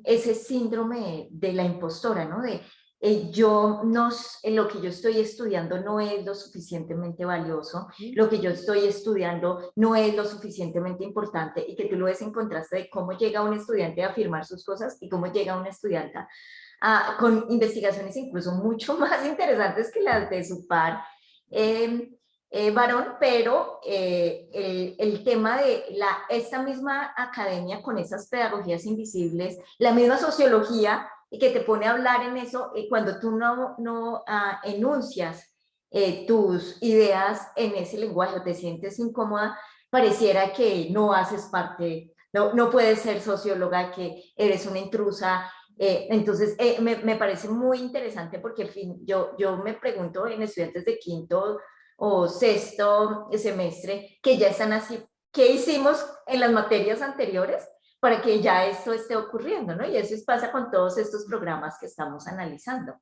ese síndrome de la impostora, ¿no? De lo que yo estoy estudiando no es lo suficientemente valioso, lo que yo estoy estudiando no es lo suficientemente importante, y que tú lo ves en contraste de cómo llega un estudiante a afirmar sus cosas y cómo llega una estudiante con investigaciones incluso mucho más interesantes que las de su par varón, pero el tema de esta misma academia con esas pedagogías invisibles, la misma sociología que te pone a hablar en eso, cuando tú no enuncias tus ideas en ese lenguaje, te sientes incómoda, pareciera que no haces parte, no puedes ser socióloga, que eres una intrusa. Entonces, me parece muy interesante porque, en fin, yo me pregunto en estudiantes de quinto o sexto semestre que ya están así, ¿qué hicimos en las materias anteriores para que ya esto esté ocurriendo, ¿no? Y eso pasa con todos estos programas que estamos analizando.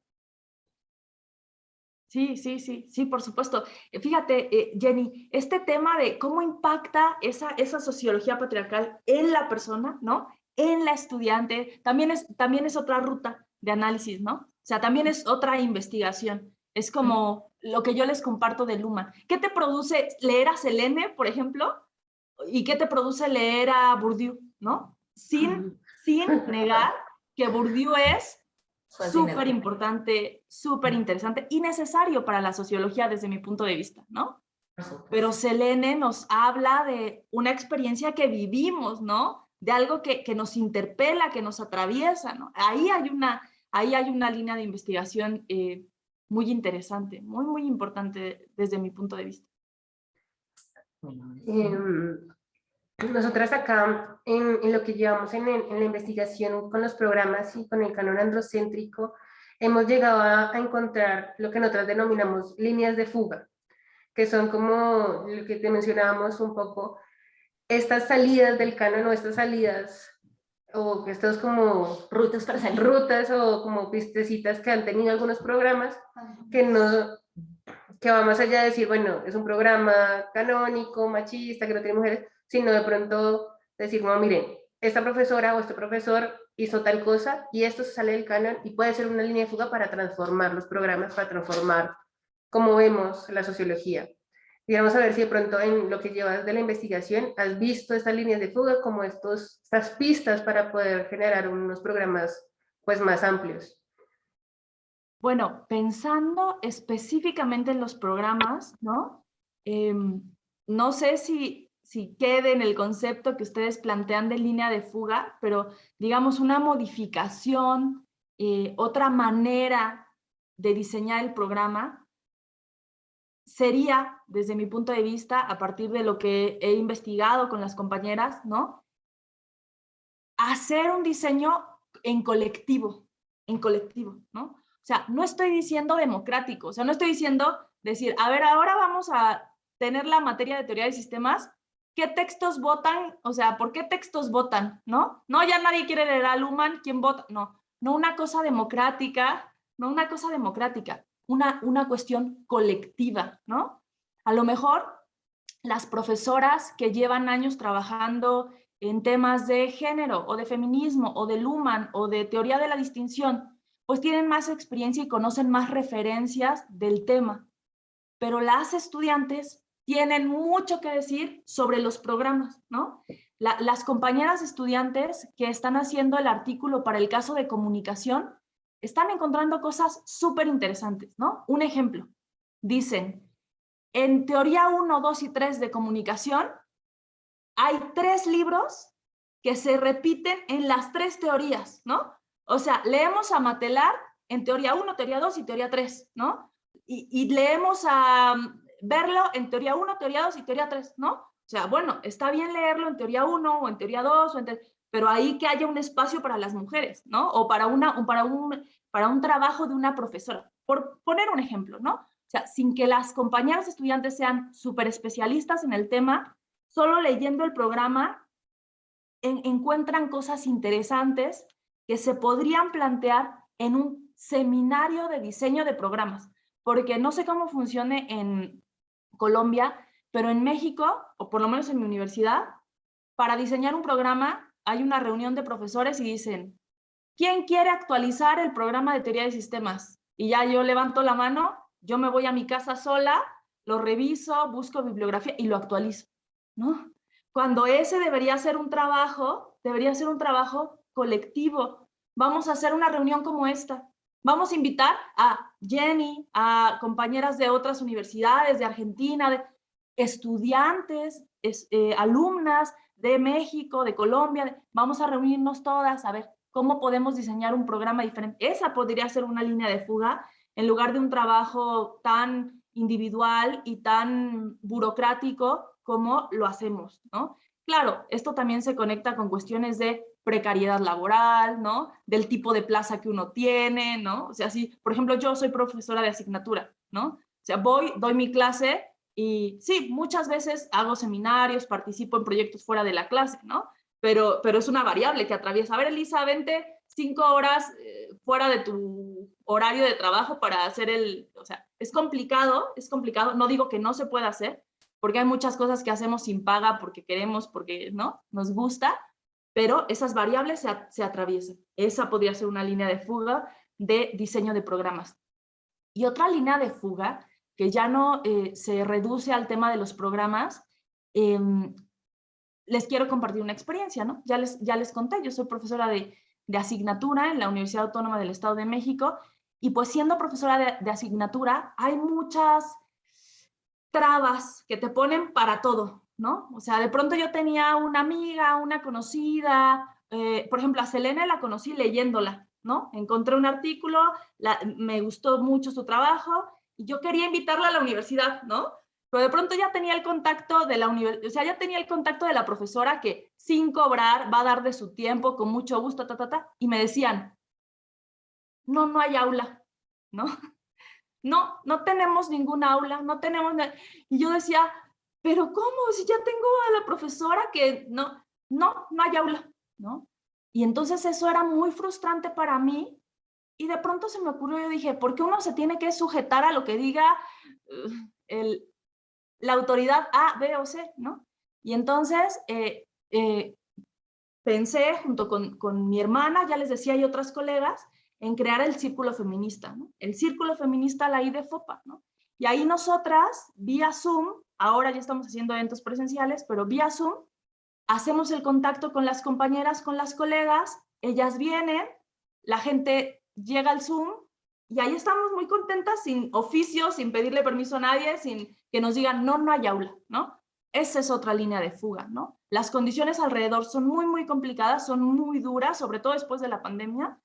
Sí, por supuesto. Fíjate, Jenny, este tema de cómo impacta esa sociología patriarcal en la persona, ¿no? En la estudiante, también es otra ruta de análisis, ¿no? O sea, también es otra investigación. Es como lo que yo les comparto de Luhmann. ¿Qué te produce leer a Selene, por ejemplo? ¿Y qué te produce leer a Bourdieu, ¿no? Sin negar que Bourdieu es súper importante, súper interesante y necesario para la sociología desde mi punto de vista, ¿no? Pero Selene nos habla de una experiencia que vivimos, ¿no? De algo que nos interpela, que nos atraviesa, ¿no? Ahí hay una línea de investigación muy interesante, muy importante desde mi punto de vista. Nosotras acá, en lo que llevamos en la investigación con los programas y con el canon androcéntrico, hemos llegado a encontrar lo que nosotras denominamos líneas de fuga, que son como lo que te mencionábamos un poco, estas salidas del canon o estas salidas, o estos como rutas para salir. Rutas o como pistecitas que han tenido algunos programas que va más allá de decir, bueno, es un programa canónico, machista, que no tiene mujeres, sino de pronto decir, no, miren, esta profesora o este profesor hizo tal cosa y esto se sale del canon y puede ser una línea de fuga para transformar los programas, para transformar cómo vemos la sociología. Y vamos a ver si de pronto en lo que llevas de la investigación has visto estas líneas de fuga como estas pistas para poder generar unos programas pues más amplios. Bueno, pensando específicamente en los programas, ¿no? No sé si quede en el concepto que ustedes plantean de línea de fuga, pero digamos una modificación, otra manera de diseñar el programa sería, desde mi punto de vista, a partir de lo que he investigado con las compañeras, ¿no? Hacer un diseño en colectivo, ¿no? O sea, no estoy diciendo democrático, o sea, no estoy diciendo decir, a ver, ahora vamos a tener la materia de teoría de sistemas, ¿qué textos votan? O sea, ¿por qué textos votan? ¿No? No, ya nadie quiere leer a Luhmann, ¿quién vota? No, una cosa democrática, una cuestión colectiva, ¿no? A lo mejor las profesoras que llevan años trabajando en temas de género o de feminismo o de Luhmann o de teoría de la distinción, pues tienen más experiencia y conocen más referencias del tema. Pero las estudiantes tienen mucho que decir sobre los programas, ¿no? Las compañeras estudiantes que están haciendo el artículo para el caso de comunicación están encontrando cosas súper interesantes, ¿no? Un ejemplo, dicen, en teoría 1, 2 y 3 de comunicación, hay 3 libros que se repiten en las 3 teorías, ¿no? O sea, leemos a Matelar en teoría 1, teoría 2 y teoría 3, ¿no? Y leemos a Berlo en teoría 1, teoría 2 y teoría 3, ¿no? O sea, bueno, está bien leerlo en teoría 1 o en teoría 2, pero ahí que haya un espacio para las mujeres, ¿no? O para un trabajo de una profesora, por poner un ejemplo, ¿no? O sea, sin que las compañeras estudiantes sean súper especialistas en el tema, solo leyendo el programa encuentran cosas interesantes que se podrían plantear en un seminario de diseño de programas, porque no sé cómo funcione en Colombia, pero en México, o por lo menos en mi universidad, para diseñar un programa hay una reunión de profesores y dicen, ¿quién quiere actualizar el programa de teoría de sistemas? Y ya yo levanto la mano, yo me voy a mi casa sola, lo reviso, busco bibliografía y lo actualizo, ¿no? Cuando ese debería ser un trabajo colectivo. Vamos a hacer una reunión como esta. Vamos a invitar a Jenny, a compañeras de otras universidades, de Argentina, de estudiantes, alumnas de México, de Colombia. Vamos a reunirnos todas a ver cómo podemos diseñar un programa diferente. Esa podría ser una línea de fuga en lugar de un trabajo tan individual y tan burocrático como lo hacemos, ¿no? Claro, esto también se conecta con cuestiones de precariedad laboral, ¿no? Del tipo de plaza que uno tiene, ¿no? O sea, si, por ejemplo, yo soy profesora de asignatura, ¿no? O sea, doy mi clase y sí, muchas veces hago seminarios, participo en proyectos fuera de la clase, ¿no? Pero es una variable que atraviesa. A ver, Elisa, vente 5 horas fuera de tu horario de trabajo para hacer o sea, es complicado, no digo que no se pueda hacer, porque hay muchas cosas que hacemos sin paga porque queremos, porque ¿no? Nos gusta, pero esas variables se atraviesan. Esa podría ser una línea de fuga de diseño de programas. Y otra línea de fuga, que ya no se reduce al tema de los programas, les quiero compartir una experiencia, ¿no? Ya les conté, yo soy profesora de asignatura en la Universidad Autónoma del Estado de México, y pues siendo profesora de asignatura, hay muchas trabas que te ponen para todo, ¿no? O sea, de pronto yo tenía una amiga, una conocida, por ejemplo, a Selene la conocí leyéndola, ¿no? Encontré un artículo, me gustó mucho su trabajo y yo quería invitarla a la universidad, ¿no? Pero de pronto ya tenía el contacto de la universidad, o sea, ya tenía el contacto de la profesora que sin cobrar va a dar de su tiempo, con mucho gusto, y me decían, no hay aula, ¿no? No tenemos ningún aula, no tenemos... Y yo decía, pero ¿cómo? Si ya tengo a la profesora que no hay aula, ¿no? Y entonces eso era muy frustrante para mí y de pronto se me ocurrió, yo dije, ¿por qué uno se tiene que sujetar a lo que diga la autoridad A, B o C, ¿no? Y entonces pensé junto con mi hermana, ya les decía, y otras colegas, en crear el círculo feminista, ¿no? El círculo feminista, la IDFOPA, ¿no? Y ahí nosotras, vía Zoom, ahora ya estamos haciendo eventos presenciales, pero vía Zoom, hacemos el contacto con las compañeras, con las colegas, ellas vienen, la gente llega al Zoom, y ahí estamos muy contentas, sin oficio, sin pedirle permiso a nadie, sin que nos digan, no hay aula, ¿no? Esa es otra línea de fuga, ¿no? Las condiciones alrededor son muy complicadas, son muy duras, sobre todo después de la pandemia,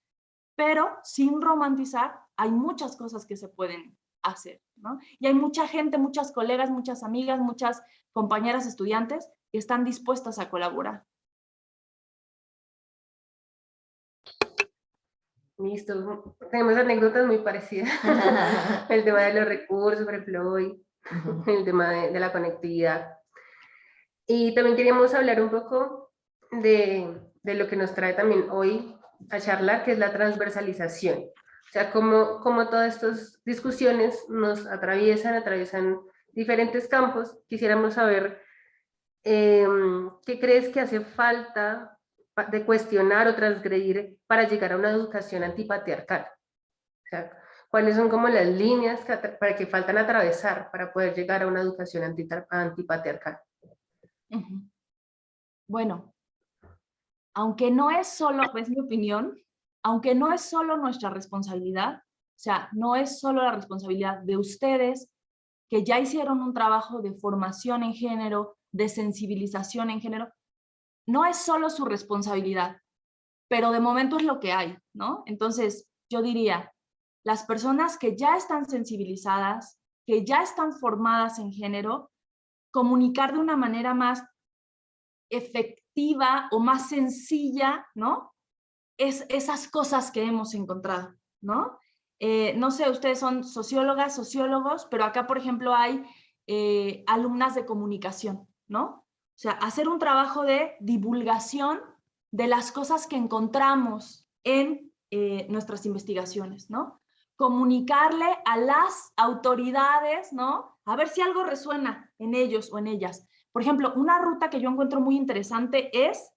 pero sin romantizar, hay muchas cosas que se pueden hacer, ¿no? Y hay mucha gente, muchas colegas, muchas amigas, muchas compañeras estudiantes que están dispuestas a colaborar. Listo, tenemos anécdotas muy parecidas. El tema de los recursos, por ejemplo, hoy, el tema de la conectividad. Y también queríamos hablar un poco de lo que nos trae también hoy a charlar, que es la transversalización. O sea, cómo todas estas discusiones nos atraviesan diferentes campos. Quisiéramos saber qué crees que hace falta de cuestionar o transgredir para llegar a una educación antipatriarcal. O sea, ¿cuáles son como las líneas que faltan atravesar para poder llegar a una educación antipatriarcal? Bueno, aunque no es solo, es mi opinión, aunque no es solo nuestra responsabilidad, o sea, no es solo la responsabilidad de ustedes, que ya hicieron un trabajo de formación en género, de sensibilización en género, no es solo su responsabilidad, pero de momento es lo que hay, ¿no? Entonces, yo diría, las personas que ya están sensibilizadas, que ya están formadas en género, comunicar de una manera más efectiva o más sencilla, ¿no? Esas cosas que hemos encontrado, ¿no? No sé, ustedes son sociólogas, sociólogos, pero acá, por ejemplo, hay alumnas de comunicación, ¿no? O sea, hacer un trabajo de divulgación de las cosas que encontramos en nuestras investigaciones, ¿no? Comunicarle a las autoridades, ¿no? A ver si algo resuena en ellos o en ellas. Por ejemplo, una ruta que yo encuentro muy interesante es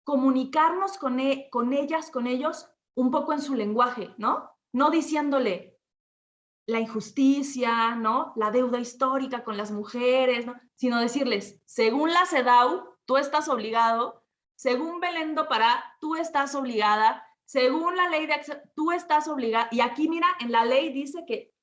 comunicarnos con ellas, con ellos, un poco en su lenguaje, ¿no? No diciéndole la injusticia, ¿no? La deuda histórica con las mujeres, ¿no? Sino decirles, según la CEDAW, tú estás obligado, según Belén do Pará, tú estás obligada, según la ley de acceso, tú estás obligada, y aquí mira, en la ley dice que,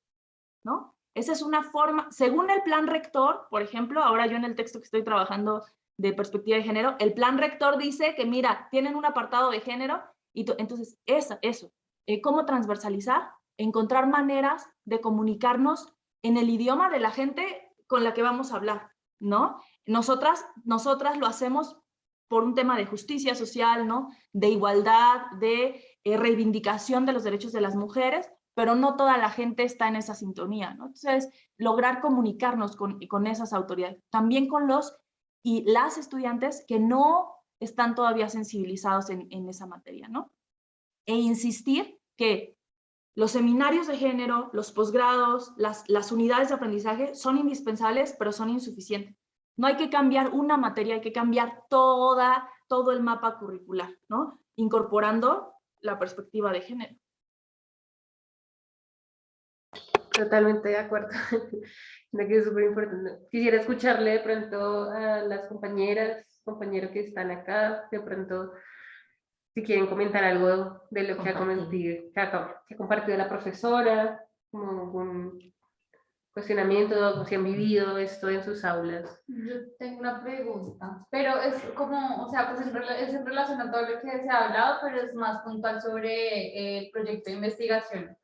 ¿no? Esa es una forma, según el plan rector, por ejemplo, ahora yo en el texto que estoy trabajando de perspectiva de género, el plan rector dice que, mira, tienen un apartado de género, y entonces eso, ¿cómo transversalizar? Encontrar maneras de comunicarnos en el idioma de la gente con la que vamos a hablar, ¿no? Nosotras lo hacemos por un tema de justicia social, ¿no? De igualdad, de reivindicación de los derechos de las mujeres, pero no toda la gente está en esa sintonía, ¿no? Entonces, lograr comunicarnos con esas autoridades, también con los y las estudiantes que no están todavía sensibilizados en esa materia, ¿no? E insistir que los seminarios de género, los posgrados, las unidades de aprendizaje son indispensables, pero son insuficientes. No hay que cambiar una materia, hay que cambiar todo el mapa curricular, ¿no? Incorporando la perspectiva de género. Totalmente de acuerdo. Creo que es súper importante. Quisiera escucharle de pronto a las compañeras, compañeros que están acá, de pronto si quieren comentar algo de lo que ha compartido la profesora, como algún cuestionamiento, si han vivido esto en sus aulas. Yo tengo una pregunta, pero es como, o sea, pues es en relación a todo lo que se ha hablado, pero es más puntual sobre el proyecto de investigación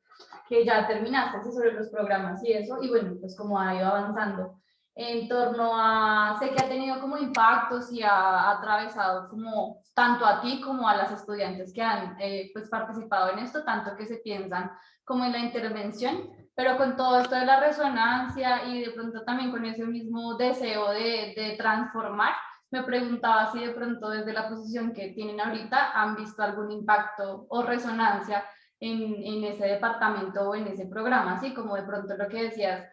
que ya terminaste, ¿sí? Sobre los programas y eso, y bueno, pues como ha ido avanzando en torno a, sé que ha tenido como impactos y ha atravesado como tanto a ti como a las estudiantes que han pues participado en esto, tanto que se piensan como en la intervención, pero con todo esto de la resonancia y de pronto también con ese mismo deseo de transformar, me preguntaba si de pronto desde la posición que tienen ahorita han visto algún impacto o resonancia en ese departamento o en ese programa, así como de pronto lo que decías,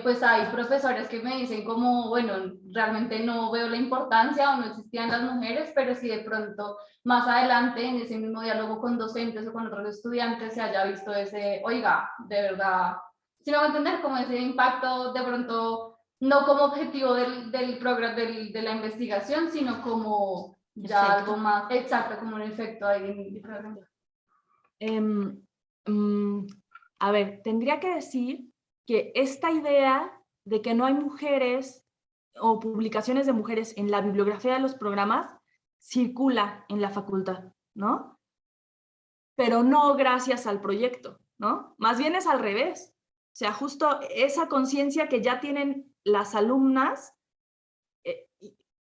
pues hay profesores que me dicen como, bueno, realmente no veo la importancia o no existían las mujeres, pero si de pronto más adelante en ese mismo diálogo con docentes o con otros estudiantes se haya visto ese, oiga, de verdad, si me va a entender, como ese impacto de pronto, no como objetivo del programa, de la investigación, sino como ya Efecto. algo más exacto, como un efecto ahí de programa. A ver, tendría que decir que esta idea de que no hay mujeres o publicaciones de mujeres en la bibliografía de los programas circula en la facultad, ¿no? Pero no gracias al proyecto, ¿no? Más bien es al revés. O sea, justo esa conciencia que ya tienen las alumnas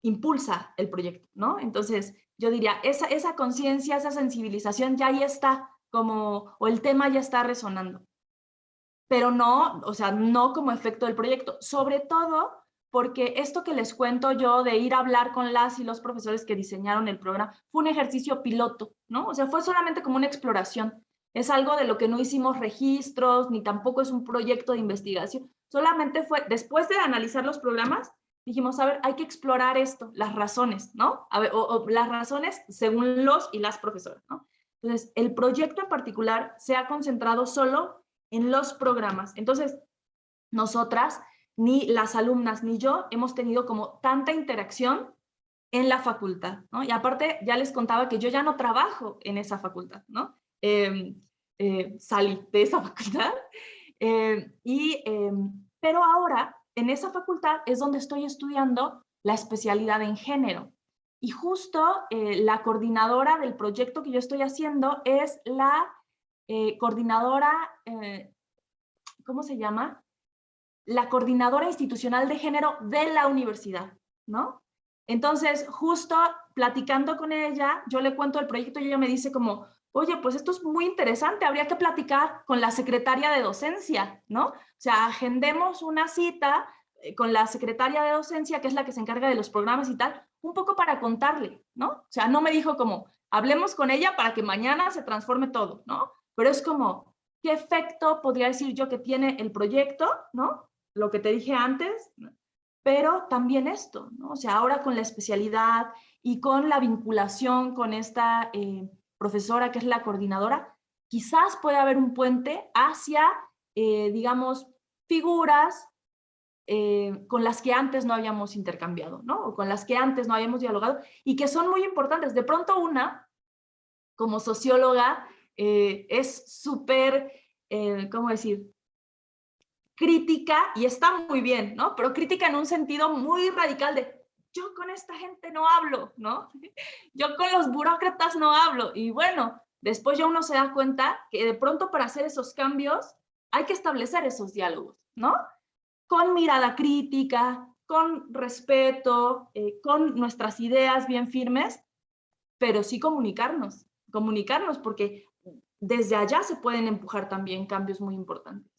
impulsa el proyecto, ¿no? Entonces, yo diría, esa conciencia, esa sensibilización ya ahí está, o el tema ya está resonando. Pero no, o sea, no como efecto del proyecto, sobre todo porque esto que les cuento yo de ir a hablar con las y los profesores que diseñaron el programa fue un ejercicio piloto, ¿no? O sea, fue solamente como una exploración. Es algo de lo que no hicimos registros, ni tampoco es un proyecto de investigación. Solamente fue, después de analizar los programas, dijimos, a ver, hay que explorar esto, las razones, ¿no? A ver, o las razones según los y las profesoras, ¿no? Entonces, el proyecto en particular se ha concentrado solo en los programas. Entonces, nosotras, ni las alumnas, ni yo, hemos tenido como tanta interacción en la facultad, ¿no? Y aparte, ya les contaba que yo ya no trabajo en esa facultad, ¿no? Salí de esa facultad. Pero ahora, en esa facultad es donde estoy estudiando la especialidad en género. Y justo la coordinadora del proyecto que yo estoy haciendo es la coordinadora, ¿cómo se llama? La coordinadora institucional de género de la universidad, ¿no? Entonces, justo platicando con ella, yo le cuento el proyecto y ella me dice como, oye, pues esto es muy interesante, habría que platicar con la secretaria de docencia, ¿no? O sea, agendemos una cita con la secretaria de docencia, que es la que se encarga de los programas y tal, un poco para contarle, ¿no? O sea, no me dijo como, hablemos con ella para que mañana se transforme todo, ¿no? Pero es como, ¿qué efecto podría decir yo que tiene el proyecto, ¿no? Lo que te dije antes, pero también esto, ¿no? O sea, ahora con la especialidad y con la vinculación con esta profesora que es la coordinadora, quizás pueda haber un puente hacia, digamos, figuras con las que antes no habíamos intercambiado, ¿no? O con las que antes no habíamos dialogado y que son muy importantes. De pronto una, como socióloga, es súper, ¿cómo decir? Crítica, y está muy bien, ¿no? Pero crítica en un sentido muy radical de yo con esta gente no hablo, ¿no? Yo con los burócratas no hablo. Y bueno, después ya uno se da cuenta que de pronto para hacer esos cambios hay que establecer esos diálogos, ¿no? Con mirada crítica, con respeto, con nuestras ideas bien firmes, pero sí comunicarnos, porque desde allá se pueden empujar también cambios muy importantes.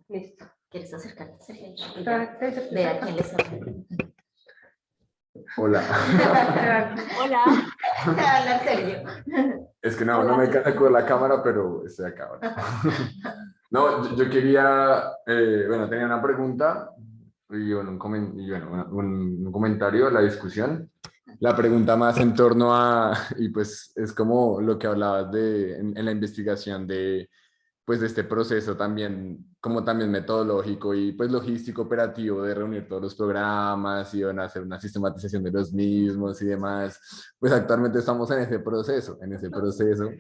Listo. ¿Quieres acercarte, Sergio? Perfecto. Ve a quién les habla. Hola. Hola. Habla Sergio. Es que no Hola. me alcanza con la cámara, pero estoy acá ahora. No, yo quería, bueno, tenía una pregunta y, bueno, un comentario a la discusión. La pregunta más en torno a, y pues es como lo que hablabas en la investigación pues de este proceso también, como también metodológico y pues logístico operativo de reunir todos los programas y bueno, hacer una sistematización de los mismos y demás. Pues actualmente estamos en ese proceso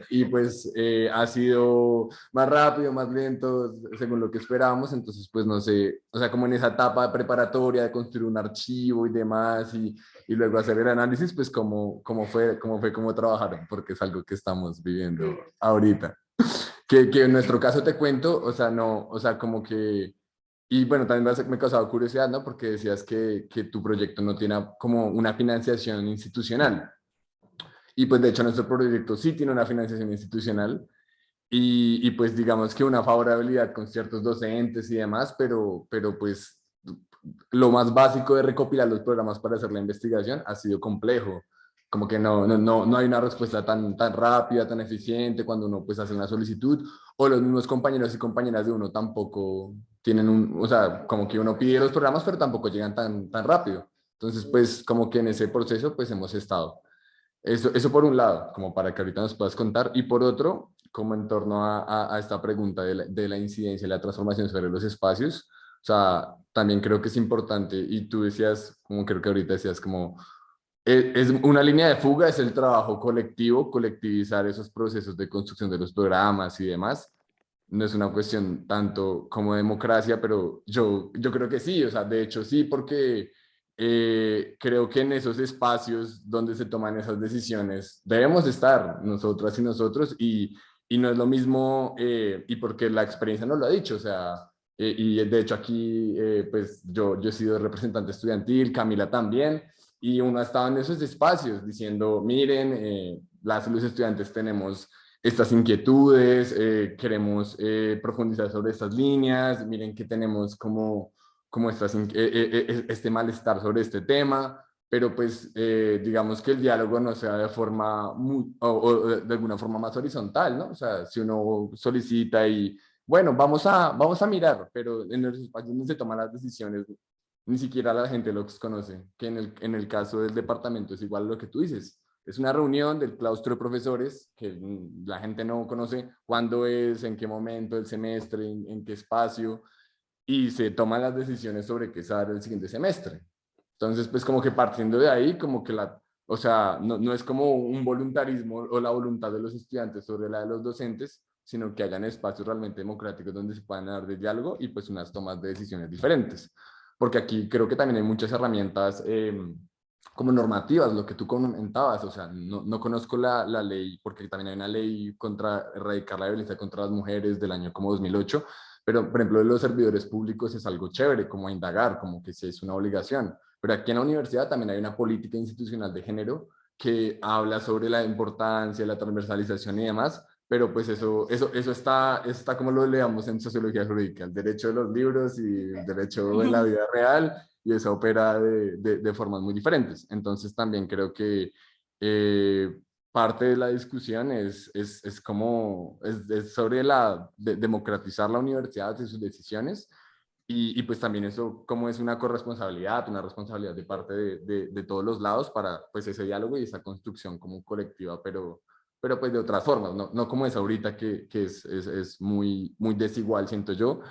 y pues ha sido más rápido, más lento, según lo que esperábamos, entonces pues no sé, o sea, como en esa etapa preparatoria de construir un archivo y demás y luego hacer el análisis, pues cómo cómo trabajaron, porque es algo que estamos viviendo ahorita. Que en nuestro caso te cuento, o sea, no, o sea, como que, y bueno, también me ha causado curiosidad, ¿no? Porque decías que tu proyecto no tiene como una financiación institucional. Y pues de hecho nuestro proyecto sí tiene una financiación institucional y pues digamos que una favorabilidad con ciertos docentes y demás, pero pues lo más básico de recopilar los programas para hacer la investigación ha sido complejo. Como que no hay una respuesta tan rápida, tan eficiente cuando uno pues hace una solicitud, o los mismos compañeros y compañeras de uno tampoco tienen o sea, como que uno pide los programas, pero tampoco llegan tan rápido. Entonces, pues como que en ese proceso pues hemos estado. Eso por un lado, como para que ahorita nos puedas contar, y por otro, como en torno a esta pregunta de la incidencia y la transformación sobre los espacios, o sea, también creo que es importante, y tú decías, como creo que ahorita decías, como es una línea de fuga, es el trabajo colectivo, colectivizar esos procesos de construcción de los programas y demás. No es una cuestión tanto como democracia, pero yo creo que sí, o sea, de hecho sí, porque creo que en esos espacios donde se toman esas decisiones debemos estar nosotras y nosotros y no es lo mismo, y porque la experiencia nos lo ha dicho, o sea, y de hecho aquí pues yo he sido representante estudiantil, Camila también, y uno ha estado en esos espacios diciendo, miren, los estudiantes tenemos estas inquietudes, queremos profundizar sobre estas líneas, miren que tenemos como este malestar sobre este tema, pero pues digamos que el diálogo no sea de forma o de alguna forma más horizontal, ¿no? O sea, si uno solicita y bueno, vamos a mirar, pero en los espacios donde se toman las decisiones, ni siquiera la gente los conoce, que en el caso del departamento es igual a lo que tú dices. Es una reunión del claustro de profesores que la gente no conoce cuándo es, en qué momento del semestre, en qué espacio, y se toman las decisiones sobre qué se va a dar el siguiente semestre. Entonces, pues como que partiendo de ahí, como que o sea, no es como un voluntarismo o la voluntad de los estudiantes sobre la de los docentes, sino que hayan espacios realmente democráticos donde se puedan dar de diálogo y pues unas tomas de decisiones diferentes. Porque aquí creo que también hay muchas herramientas como normativas, lo que tú comentabas, o sea, no conozco la ley, porque también hay una ley contra erradicar la violencia contra las mujeres del año como 2008, pero por ejemplo de los servidores públicos es algo chévere, como a indagar, como que sí es una obligación, pero aquí en la universidad también hay una política institucional de género que habla sobre la importancia, la transversalización y demás, pero pues eso está como lo leamos en sociología jurídica, el derecho de los libros y el derecho en la vida real, y eso opera de formas muy diferentes. Entonces también creo que parte de la discusión es sobre democratizar la universidad y sus decisiones, y pues también eso como es una corresponsabilidad, una responsabilidad de parte de todos los lados para pues ese diálogo y esa construcción como colectiva, pero pues de otras formas, no como es ahorita que es muy, muy desigual, siento yo.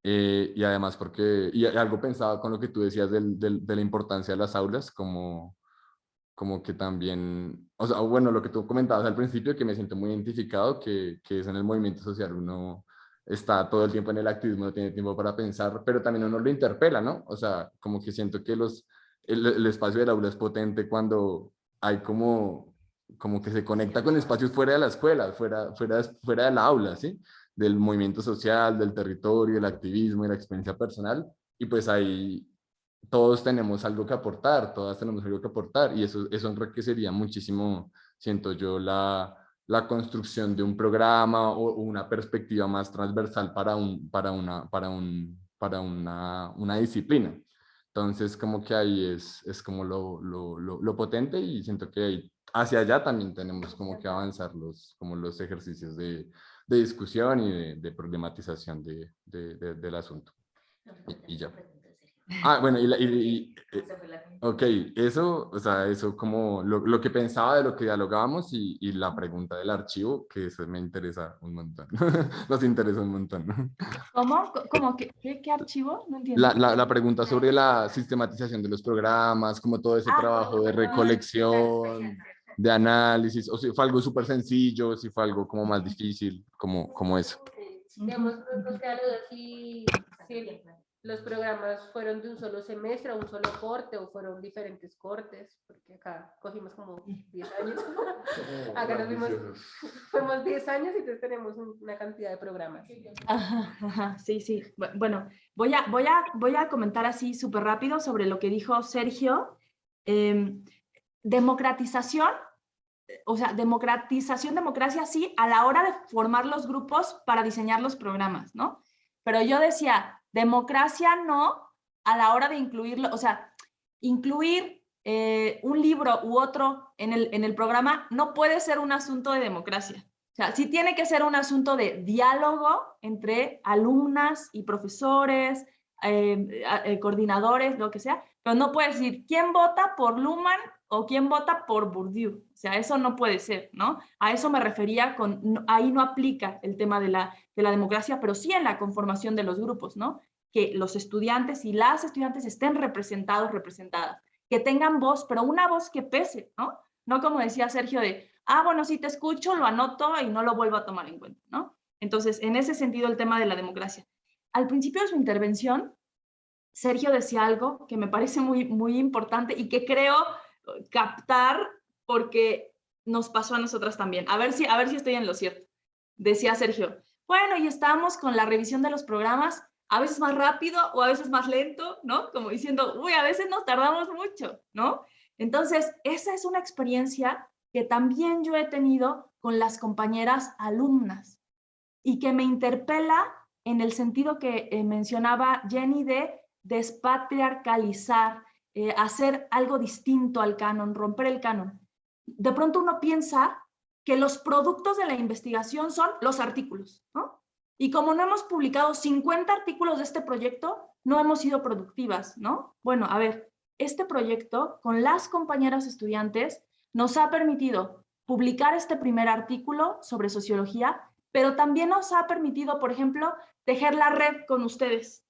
Y además y algo pensaba con lo que tú decías de la importancia de las aulas, como que también, o sea, bueno, lo que tú comentabas al principio, que me siento muy identificado, que es en el movimiento social, uno está todo el tiempo en el activismo, no tiene tiempo para pensar, pero también uno lo interpela, ¿no? O sea, como que siento que el espacio del aula es potente cuando hay como que se conecta con espacios fuera de la escuela, fuera del aula, ¿sí? Del movimiento social, del territorio, del activismo y la experiencia personal, y pues ahí todos tenemos algo que aportar, todas tenemos algo que aportar, y eso enriquecería muchísimo, siento yo, la construcción de un programa o una perspectiva más transversal para una disciplina. Entonces, como que ahí es como lo potente, y siento que ahí, hacia allá también tenemos como que avanzar como los ejercicios de discusión y de problematización del asunto. Y ya. Bueno, ok, eso, o sea, eso como lo que pensaba de lo que dialogábamos, y la pregunta del archivo, que eso me interesa un montón, nos interesa un montón. ¿Cómo? ¿Cómo? ¿Qué archivo? No entiendo. La pregunta sobre la sistematización de los programas, como todo ese trabajo de recolección, de análisis, o si fue algo súper sencillo, si fue algo como más difícil, como eso. Digamos, nos queda la duda si los programas fueron de un solo semestre, o un solo corte, o fueron diferentes cortes, porque acá cogimos como 10 años. Acá fuimos 10 años y entonces tenemos una cantidad de programas. Ajá, sí. Bueno, voy a comentar así súper rápido sobre lo que dijo Sergio. Democratización, o sea, democracia sí, a la hora de formar los grupos para diseñar los programas, ¿no? Pero yo decía, democracia no a la hora de incluirlo, o sea, incluir un libro u otro en el programa no puede ser un asunto de democracia. O sea, sí tiene que ser un asunto de diálogo entre alumnas y profesores, coordinadores, lo que sea, pero no puede decir quién vota por Luhmann o quién vota por Bourdieu. O sea, eso no puede ser, ¿no? A eso me refería ahí no aplica el tema de la democracia, pero sí en la conformación de los grupos, ¿no? Que los estudiantes y las estudiantes estén representados, representadas, que tengan voz, pero una voz que pese, ¿no? No como decía Sergio bueno, sí te escucho, lo anoto y no lo vuelvo a tomar en cuenta, ¿no? Entonces, en ese sentido, el tema de la democracia. Al principio de su intervención, Sergio decía algo que me parece muy, muy importante y que creo captar porque nos pasó a nosotras también. A ver si estoy en lo cierto. Decía Sergio, bueno, y estamos con la revisión de los programas, a veces más rápido o a veces más lento, ¿no? Como diciendo, a veces nos tardamos mucho, ¿no? Entonces, esa es una experiencia que también yo he tenido con las compañeras alumnas y que me interpela en el sentido que mencionaba Jenny de despatriarcalizar, hacer algo distinto al canon, romper el canon. De pronto uno piensa que los productos de la investigación son los artículos, ¿no? Y como no hemos publicado 50 artículos de este proyecto, no hemos sido productivas, ¿no? Bueno, a ver, este proyecto con las compañeras estudiantes nos ha permitido publicar este primer artículo sobre sociología, pero también nos ha permitido, por ejemplo, tejer la red con ustedes.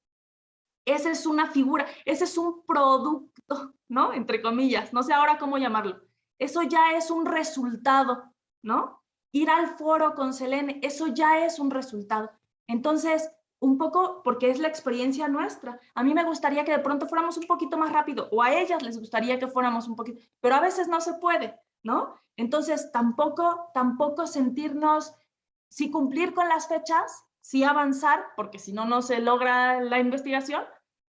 Esa es una figura, ese es un producto, ¿no? Entre comillas, no sé ahora cómo llamarlo. Eso ya es un resultado, ¿no? Ir al foro con Selene, eso ya es un resultado. Entonces, un poco porque es la experiencia nuestra. A mí me gustaría que de pronto fuéramos un poquito más rápido, o a ellas les gustaría que fuéramos un poquito, pero a veces no se puede, ¿no? Entonces, tampoco sentirnos, sí cumplir con las fechas, sí avanzar, porque si no, no se logra la investigación,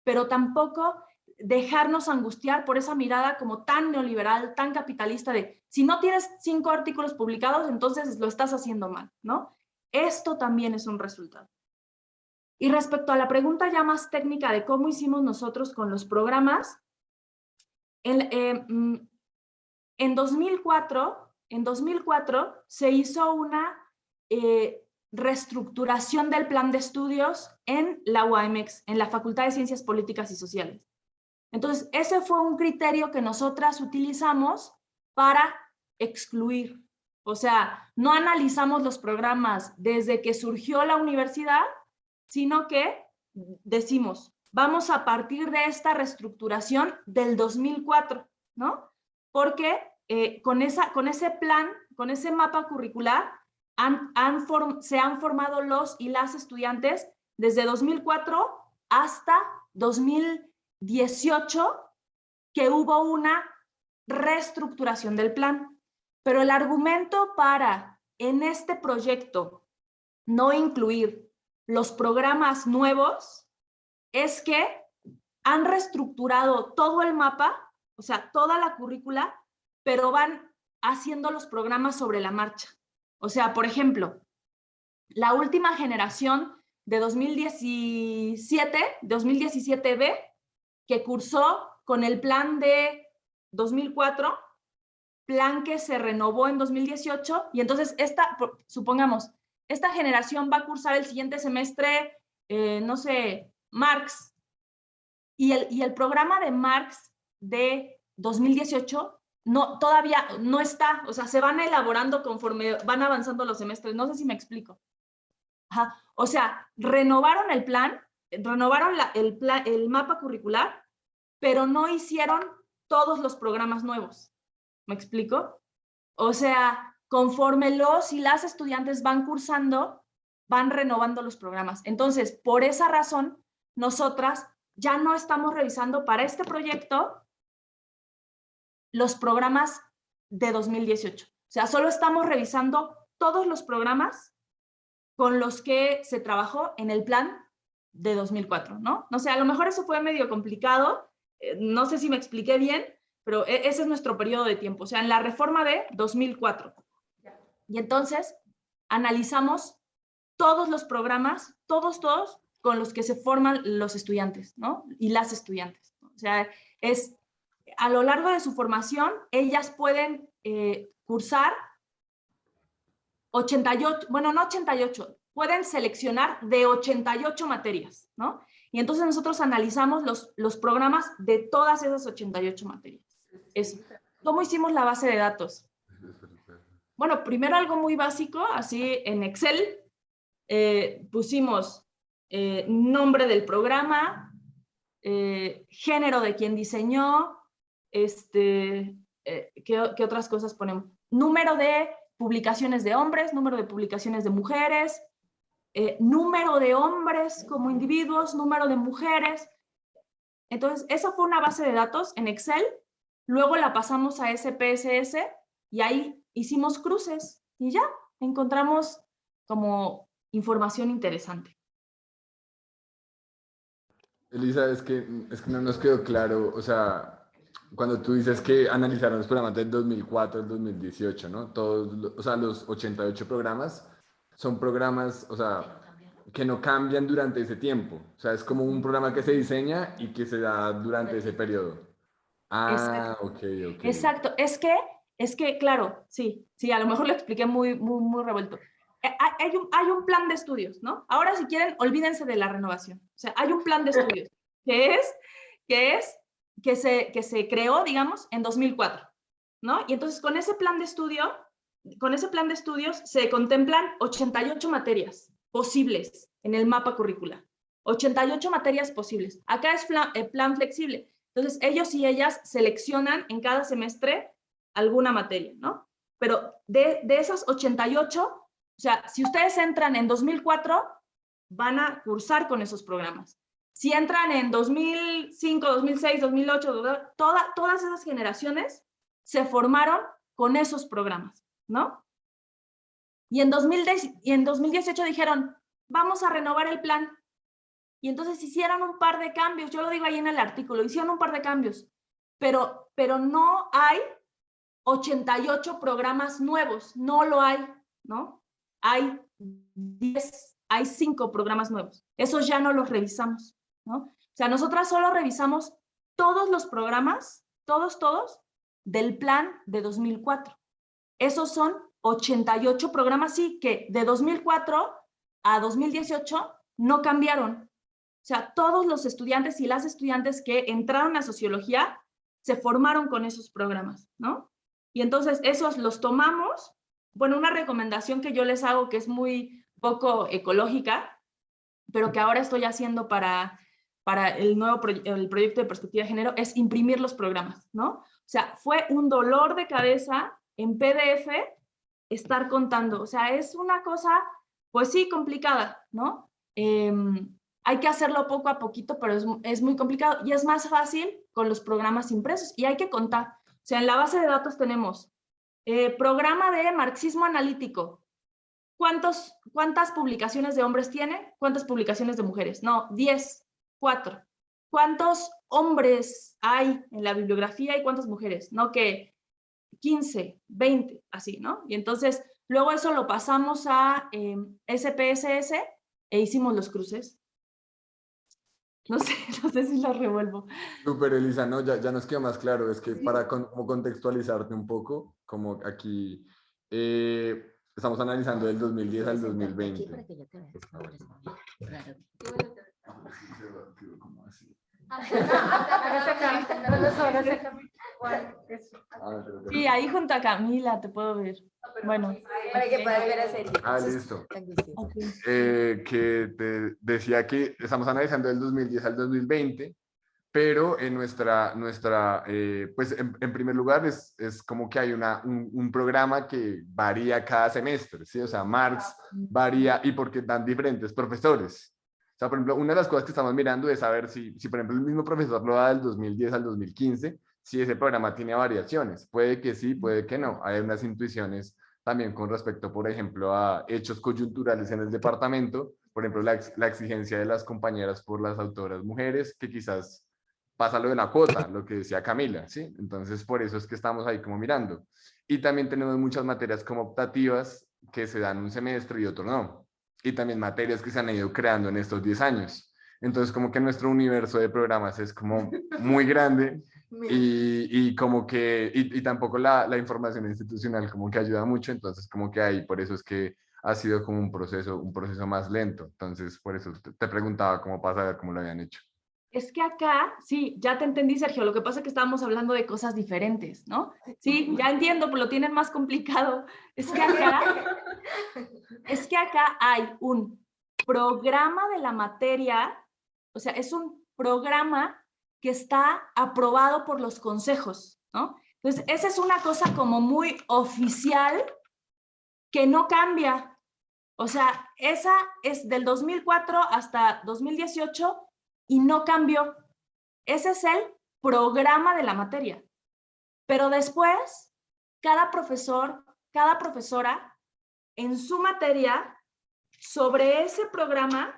pero tampoco dejarnos angustiar por esa mirada como tan neoliberal, tan capitalista de, si no tienes 5 artículos publicados, entonces lo estás haciendo mal, ¿no? Esto también es un resultado. Y respecto a la pregunta ya más técnica de cómo hicimos nosotros con los programas, en 2004 se hizo una reestructuración del plan de estudios en la UAMX, en la Facultad de Ciencias Políticas y Sociales. Entonces, ese fue un criterio que nosotras utilizamos para excluir. O sea, no analizamos los programas desde que surgió la universidad, sino que decimos, vamos a partir de esta reestructuración del 2004, ¿no? Porque con ese plan, con ese mapa curricular, se han formado los y las estudiantes desde 2004 hasta 2018, que hubo una reestructuración del plan. Pero el argumento para, en este proyecto, no incluir los programas nuevos es que han reestructurado todo el mapa, o sea, toda la currícula, pero van haciendo los programas sobre la marcha. O sea, por ejemplo, la última generación de 2017B, que cursó con el plan de 2004, plan que se renovó en 2018, y entonces supongamos, esta generación va a cursar el siguiente semestre, no sé, Marx, y el programa de Marx de 2018 todavía no está, o sea, se van elaborando conforme van avanzando los semestres, no sé si me explico. Ajá. O sea, renovaron el plan, renovaron el mapa curricular, pero no hicieron todos los programas nuevos. ¿Me explico? O sea, conforme los y las estudiantes van cursando, van renovando los programas. Entonces, por esa razón, nosotras ya no estamos revisando para este proyecto los programas de 2018. O sea, solo estamos revisando todos los programas con los que se trabajó en el plan de 2004, ¿no? No sé, a lo mejor eso fue medio complicado, no sé si me expliqué bien, pero ese es nuestro periodo de tiempo, o sea, en la reforma de 2004. Y entonces analizamos todos los programas, todos, con los que se forman los estudiantes, ¿no? Y las estudiantes. O sea, a lo largo de su formación, ellas pueden cursar 88, bueno, no 88, pueden seleccionar de 88 materias, ¿no? Y entonces nosotros analizamos los programas de todas esas 88 materias. Eso. ¿Cómo hicimos la base de datos? Bueno, primero algo muy básico, así en Excel, pusimos nombre del programa, género de quien diseñó, ¿qué otras cosas ponemos? Número de publicaciones de hombres, número de publicaciones de mujeres, número de hombres como individuos, número de mujeres. Entonces, esa fue una base de datos en Excel, luego la pasamos a SPSS y ahí hicimos cruces y ya encontramos como información interesante. Elisa, es que no nos quedó claro, o sea, cuando tú dices que analizaron los programas del 2004 al 2018, ¿no? Todos, o sea, los 88 programas son programas, o sea, que no cambian durante ese tiempo. O sea, es como un programa que se diseña y que se da durante ese periodo. Ah, Exacto. ok. Exacto. Es que, claro, sí, a lo mejor lo expliqué muy revuelto. Hay un plan de estudios, ¿no? Ahora, si quieren, olvídense de la renovación. O sea, hay un plan de estudios que se creó, digamos, en 2004, ¿no? Y entonces con ese plan de estudios se contemplan 88 materias posibles en el mapa curricular. 88 materias posibles. Acá es plan flexible. Entonces, ellos y ellas seleccionan en cada semestre alguna materia, ¿no? pero de esos 88, o sea, si ustedes entran en 2004, van a cursar con esos programas. Si entran en 2005, 2006, 2008, todas esas generaciones se formaron con esos programas, ¿no? Y en 2018 dijeron, vamos a renovar el plan. Y entonces hicieron un par de cambios, yo lo digo ahí en el artículo, hicieron un par de cambios, pero no hay 88 programas nuevos, no lo hay, ¿no? Hay 5 programas nuevos. Esos ya no los revisamos, ¿no? O sea, nosotras solo revisamos todos los programas, todos, del plan de 2004. Esos son 88 programas, sí, que de 2004 a 2018 no cambiaron. O sea, todos los estudiantes y las estudiantes que entraron a sociología se formaron con esos programas, ¿no? Y entonces esos los tomamos. Bueno, una recomendación que yo les hago que es muy poco ecológica, pero que ahora estoy haciendo para el proyecto de perspectiva de género, es imprimir los programas, ¿no? O sea, fue un dolor de cabeza en PDF estar contando. O sea, es una cosa, pues sí, complicada, ¿no? Hay que hacerlo poco a poquito, pero es muy complicado y es más fácil con los programas impresos y hay que contar. O sea, en la base de datos tenemos programa de marxismo analítico. ¿Cuántas publicaciones de hombres tiene? ¿Cuántas publicaciones de mujeres? No, 10, 4. ¿Cuántos hombres hay en la bibliografía y cuántas mujeres? No, que 15, 20, así, ¿no? Y entonces, luego eso lo pasamos a SPSS e hicimos los cruces. No sé si lo revuelvo. Súper, Elisa, no, ya nos queda más claro. Es que para como contextualizarte un poco, como aquí estamos analizando del 2010 al 2020. Aquí para que yo te vea. Claro. Sí, ahí junto a Camila te puedo ver. Bueno. Para que puedas ver a Sergio. Listo. Okay. Que te decía que estamos analizando del 2010 al 2020, pero en pues en primer lugar es como que hay un programa que varía cada semestre, ¿sí? O sea, Marx varía y porque dan diferentes profesores. O sea, por ejemplo, una de las cosas que estamos mirando es saber si por ejemplo, el mismo profesor lo da del 2010 al 2015, si ese programa tiene variaciones. Puede que sí, puede que no. Hay unas intuiciones también con respecto, por ejemplo, a hechos coyunturales en el departamento, por ejemplo, la exigencia de las compañeras por las autoras mujeres, que quizás pasa lo de la cuota, lo que decía Camila, ¿sí? Entonces, por eso es que estamos ahí como mirando. Y también tenemos muchas materias como optativas que se dan un semestre y otro no. Y también materias que se han ido creando en estos 10 años. Entonces, como que nuestro universo de programas es como muy grande y como que, y tampoco la información institucional como que ayuda mucho, entonces como que ahí, por eso es que ha sido como un proceso más lento. Entonces, por eso te preguntaba cómo pasa, a ver cómo lo habían hecho. Es que acá, sí, ya te entendí, Sergio, lo que pasa es que estábamos hablando de cosas diferentes, ¿no? Sí, ya entiendo, pero lo tienen más complicado. Es que acá hay un programa de la materia, o sea, es un programa que está aprobado por los consejos, ¿no? Entonces, esa es una cosa como muy oficial que no cambia. O sea, esa es del 2004 hasta 2018 y no cambió. Ese es el programa de la materia. Pero después, cada profesor, cada profesora, en su materia, sobre ese programa,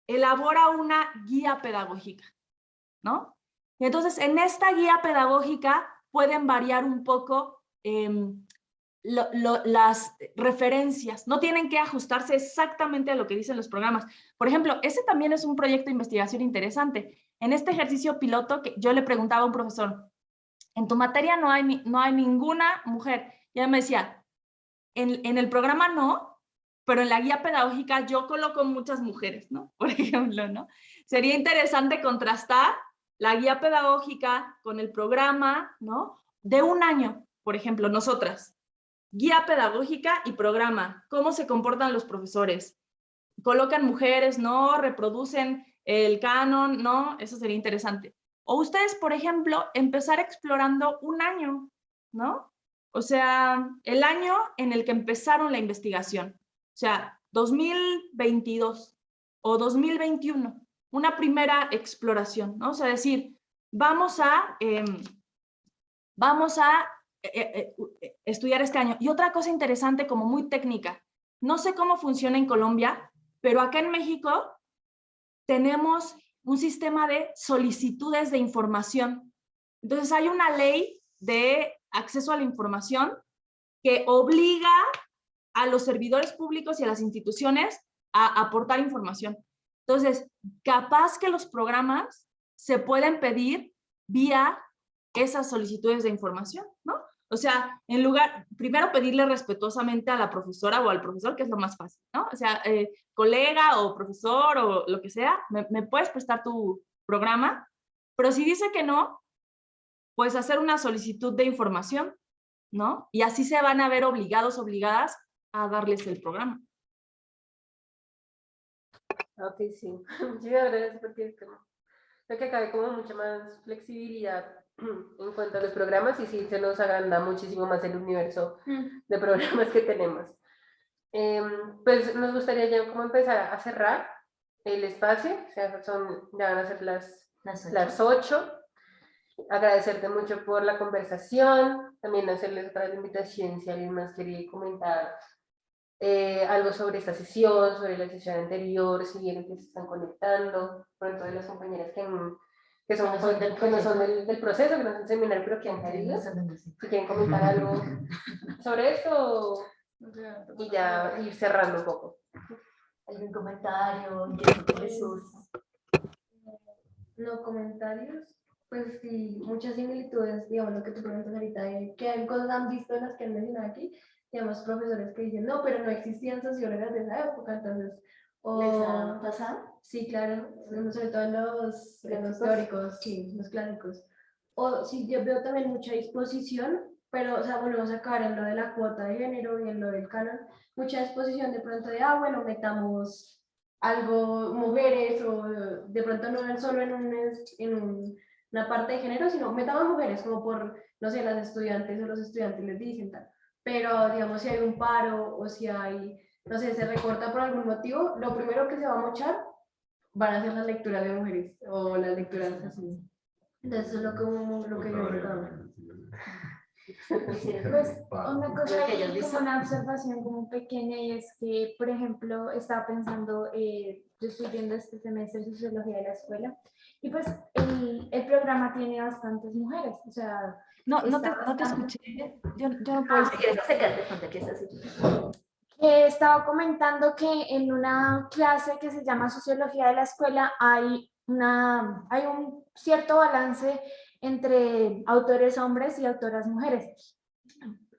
elabora una guía pedagógica, ¿no? Y entonces, en esta guía pedagógica pueden variar un poco las referencias, no tienen que ajustarse exactamente a lo que dicen los programas. Por ejemplo, ese también es un proyecto de investigación interesante. En este ejercicio piloto, que yo le preguntaba a un profesor, en tu materia no hay ninguna mujer. Y él me decía, en el programa no, pero en la guía pedagógica yo coloco muchas mujeres, ¿no? Por ejemplo, ¿no? Sería interesante contrastar la guía pedagógica con el programa, ¿no? De un año, por ejemplo, nosotras. Guía pedagógica y programa. ¿Cómo se comportan los profesores? ¿Colocan mujeres? ¿No? ¿Reproducen el canon? ¿No? Eso sería interesante. O ustedes, por ejemplo, empezar explorando un año, ¿no? O sea, el año en el que empezaron la investigación. O sea, 2022 o 2021, una primera exploración, ¿no? O sea, decir, vamos a estudiar este año. Y otra cosa interesante, como muy técnica, no sé cómo funciona en Colombia, pero acá en México tenemos un sistema de solicitudes de información. Entonces hay una ley de acceso a la información que obliga a los servidores públicos y a las instituciones a aportar información. Entonces, capaz que los programas se pueden pedir vía esas solicitudes de información, ¿no? O sea, en lugar, primero pedirle respetuosamente a la profesora o al profesor, que es lo más fácil, ¿no? O sea, colega o profesor o lo que sea, ¿me puedes prestar tu programa? Pero si dice que no, pues hacer una solicitud de información, ¿no? Y así se van a ver obligados, obligadas a darles el programa. Ok, sí. Muchísimas gracias porque creo que acá hay como mucha más flexibilidad en cuanto a los programas y sí se nos agranda muchísimo más el universo de programas que tenemos. Pues nos gustaría ya como empezar a cerrar el espacio, o sea, ya van a ser las 8. Agradecerte mucho por la conversación, también hacerles otra invitación si alguien más quiere comentar algo sobre esta sesión, sobre la sesión anterior, si vieron que se están conectando, pronto de las compañeras que no son del proceso, que no son del seminario, pero que han caído, si quieren comentar algo sobre esto y ya ir cerrando un poco. ¿Algún comentario? Jesús. No comentarios, pues sí, muchas similitudes, digamos lo que tú preguntas ahorita, de qué cosas han visto de las que han mencionado aquí, digamos profesores que dicen, no, pero no existían sociólogas de esa época, entonces, ¿Les ha pasado? sí, claro, sobre todo en los teóricos, sí, los clásicos. O sí, yo veo también mucha disposición, pero, o sea, volvemos a acabar en lo de la cuota de género y en lo del canon, mucha disposición de pronto de, bueno, metamos algo, mujeres, o de pronto no solo una parte de género, sino metamos mujeres, como por, no sé, las estudiantes o los estudiantes les dicen tal. Pero, digamos, si hay un paro o si hay, no sé, se recorta por algún motivo, lo primero que se va a mochar van a ser las lecturas de mujeres o las lecturas así. Entonces, eso es lo que yo he notado. Pues una cosa, como una observación como pequeña, y es que, por ejemplo, estaba pensando, yo estoy viendo este semestre Sociología de la Escuela, y pues el programa tiene bastantes mujeres, o sea... No te escuché, yo no puedo... Si quieres acercarte, ponte aquí así. Estaba comentando que en una clase que se llama Sociología de la Escuela hay un cierto balance entre autores hombres y autoras mujeres.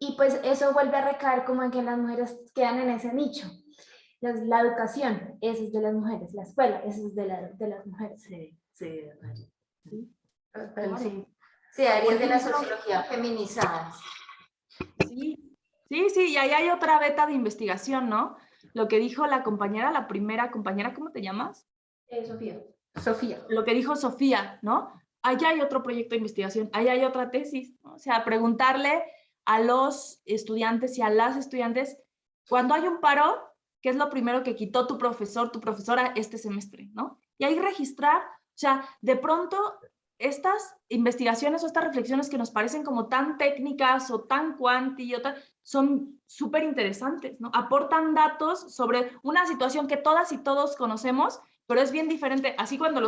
Y pues eso vuelve a recaer como en que las mujeres quedan en ese nicho. La educación, eso es de las mujeres. La escuela, eso es de las mujeres. Sí. Sí. Sí, áreas de la sociología feminizadas. Sí, y ahí hay otra beta de investigación, ¿no? Lo que dijo la compañera, la primera compañera, ¿cómo te llamas? Sofía. Lo que dijo Sofía, ¿no? Allá hay otro proyecto de investigación, allá hay otra tesis, ¿no? O sea, preguntarle a los estudiantes y a las estudiantes, cuando hay un paro, ¿qué es lo primero que quitó tu profesor, tu profesora este semestre, ¿no? Y ahí registrar, o sea, de pronto estas investigaciones o estas reflexiones que nos parecen como tan técnicas o tan cuanti, son súper interesantes, ¿no? Aportan datos sobre una situación que todas y todos conocemos, pero es bien diferente. Así cuando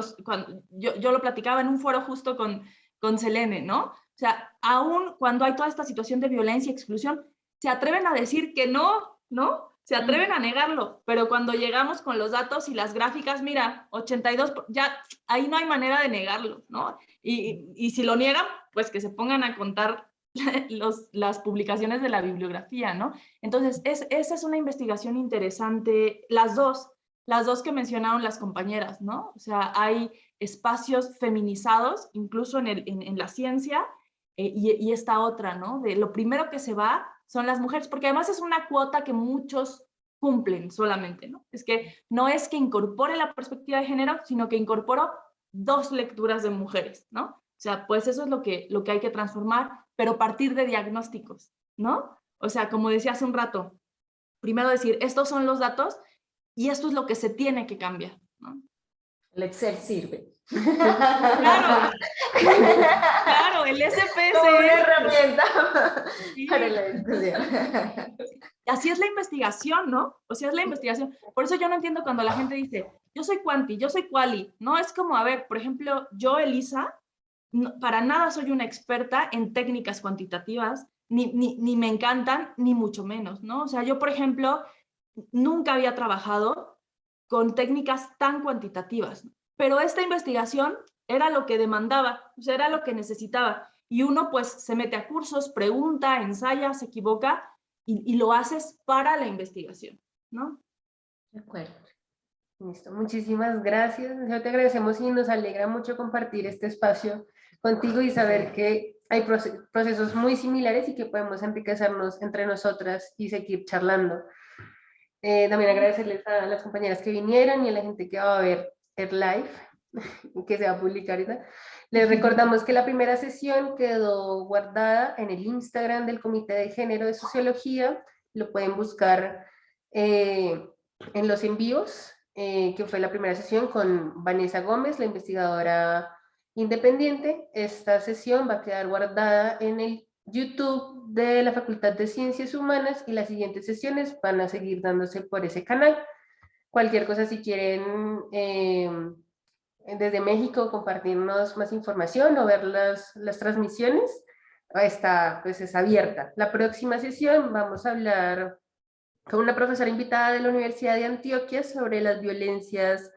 yo lo platicaba en un foro justo con Selene, ¿no? O sea, aún cuando hay toda esta situación de violencia y exclusión, se atreven a decir que no, ¿no? Se atreven a negarlo, pero cuando llegamos con los datos y las gráficas, mira, 82, ya ahí no hay manera de negarlo, ¿no? Y si lo niegan, pues que se pongan a contar las publicaciones de la bibliografía, ¿no? Entonces, esa es una investigación interesante, las dos que mencionaron las compañeras, ¿no? O sea, hay espacios feminizados, incluso en la ciencia, y esta otra, ¿no? De lo primero que se va son las mujeres, porque además es una cuota que muchos cumplen solamente, ¿no? Es que no es que incorpore la perspectiva de género, sino que incorporó 2 lecturas de mujeres, ¿no? O sea, pues eso es lo que hay que transformar, pero partir de diagnósticos, ¿no? O sea, como decía hace un rato, primero decir, estos son los datos y esto es lo que se tiene que cambiar, ¿no? El Excel sirve. Claro, claro, el SPS Como una es- herramienta sí. para la discusión. Así es la investigación, ¿no? O sea, es la investigación. Por eso yo no entiendo cuando la gente dice, yo soy cuanti, yo soy quali. No, es como, a ver, por ejemplo, yo, Elisa, para nada soy una experta en técnicas cuantitativas, ni me encantan, ni mucho menos, ¿no? O sea, yo, por ejemplo, nunca había trabajado con técnicas tan cuantitativas, pero esta investigación era lo que demandaba, o sea, era lo que necesitaba. Y uno pues se mete a cursos, pregunta, ensaya, se equivoca y lo haces para la investigación, ¿no? De acuerdo. Listo, muchísimas gracias. Yo te agradecemos y nos alegra mucho compartir este espacio contigo y saber que hay procesos muy similares y que podemos enriquecernos entre nosotras y seguir charlando. También agradecerles a las compañeras que vinieron y a la gente que va a ver el live, que se va a publicar ahorita. Les recordamos que la primera sesión quedó guardada en el Instagram del Comité de Género de Sociología. Lo pueden buscar en los envíos, que fue la primera sesión con Vanessa Gómez, la investigadora independiente. Esta sesión va a quedar guardada en el YouTube de la Facultad de Ciencias Humanas y las siguientes sesiones van a seguir dándose por ese canal. Cualquier cosa, si quieren desde México compartirnos más información o ver las transmisiones, está, pues es abierta. La próxima sesión vamos a hablar con una profesora invitada de la Universidad de Antioquia sobre las violencias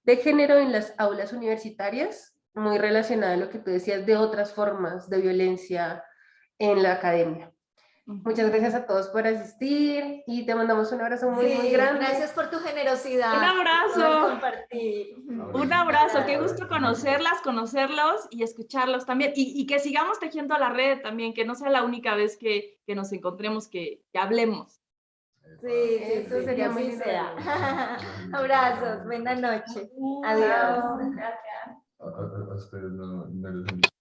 de género en las aulas universitarias, muy relacionada a lo que tú decías de otras formas de violencia en la academia. Muchas gracias a todos por asistir y te mandamos un abrazo muy, muy grande. Gracias por tu generosidad. Un abrazo. Por compartir. Un abrazo, qué gusto conocerlas, conocerlos y escucharlos también. Y que sigamos tejiendo la red también, que no sea la única vez que nos encontremos, que hablemos. Sí, Eso sería que muy así lindo. sea. Abrazos, buena noche. Adiós. Gracias. A ustedes no les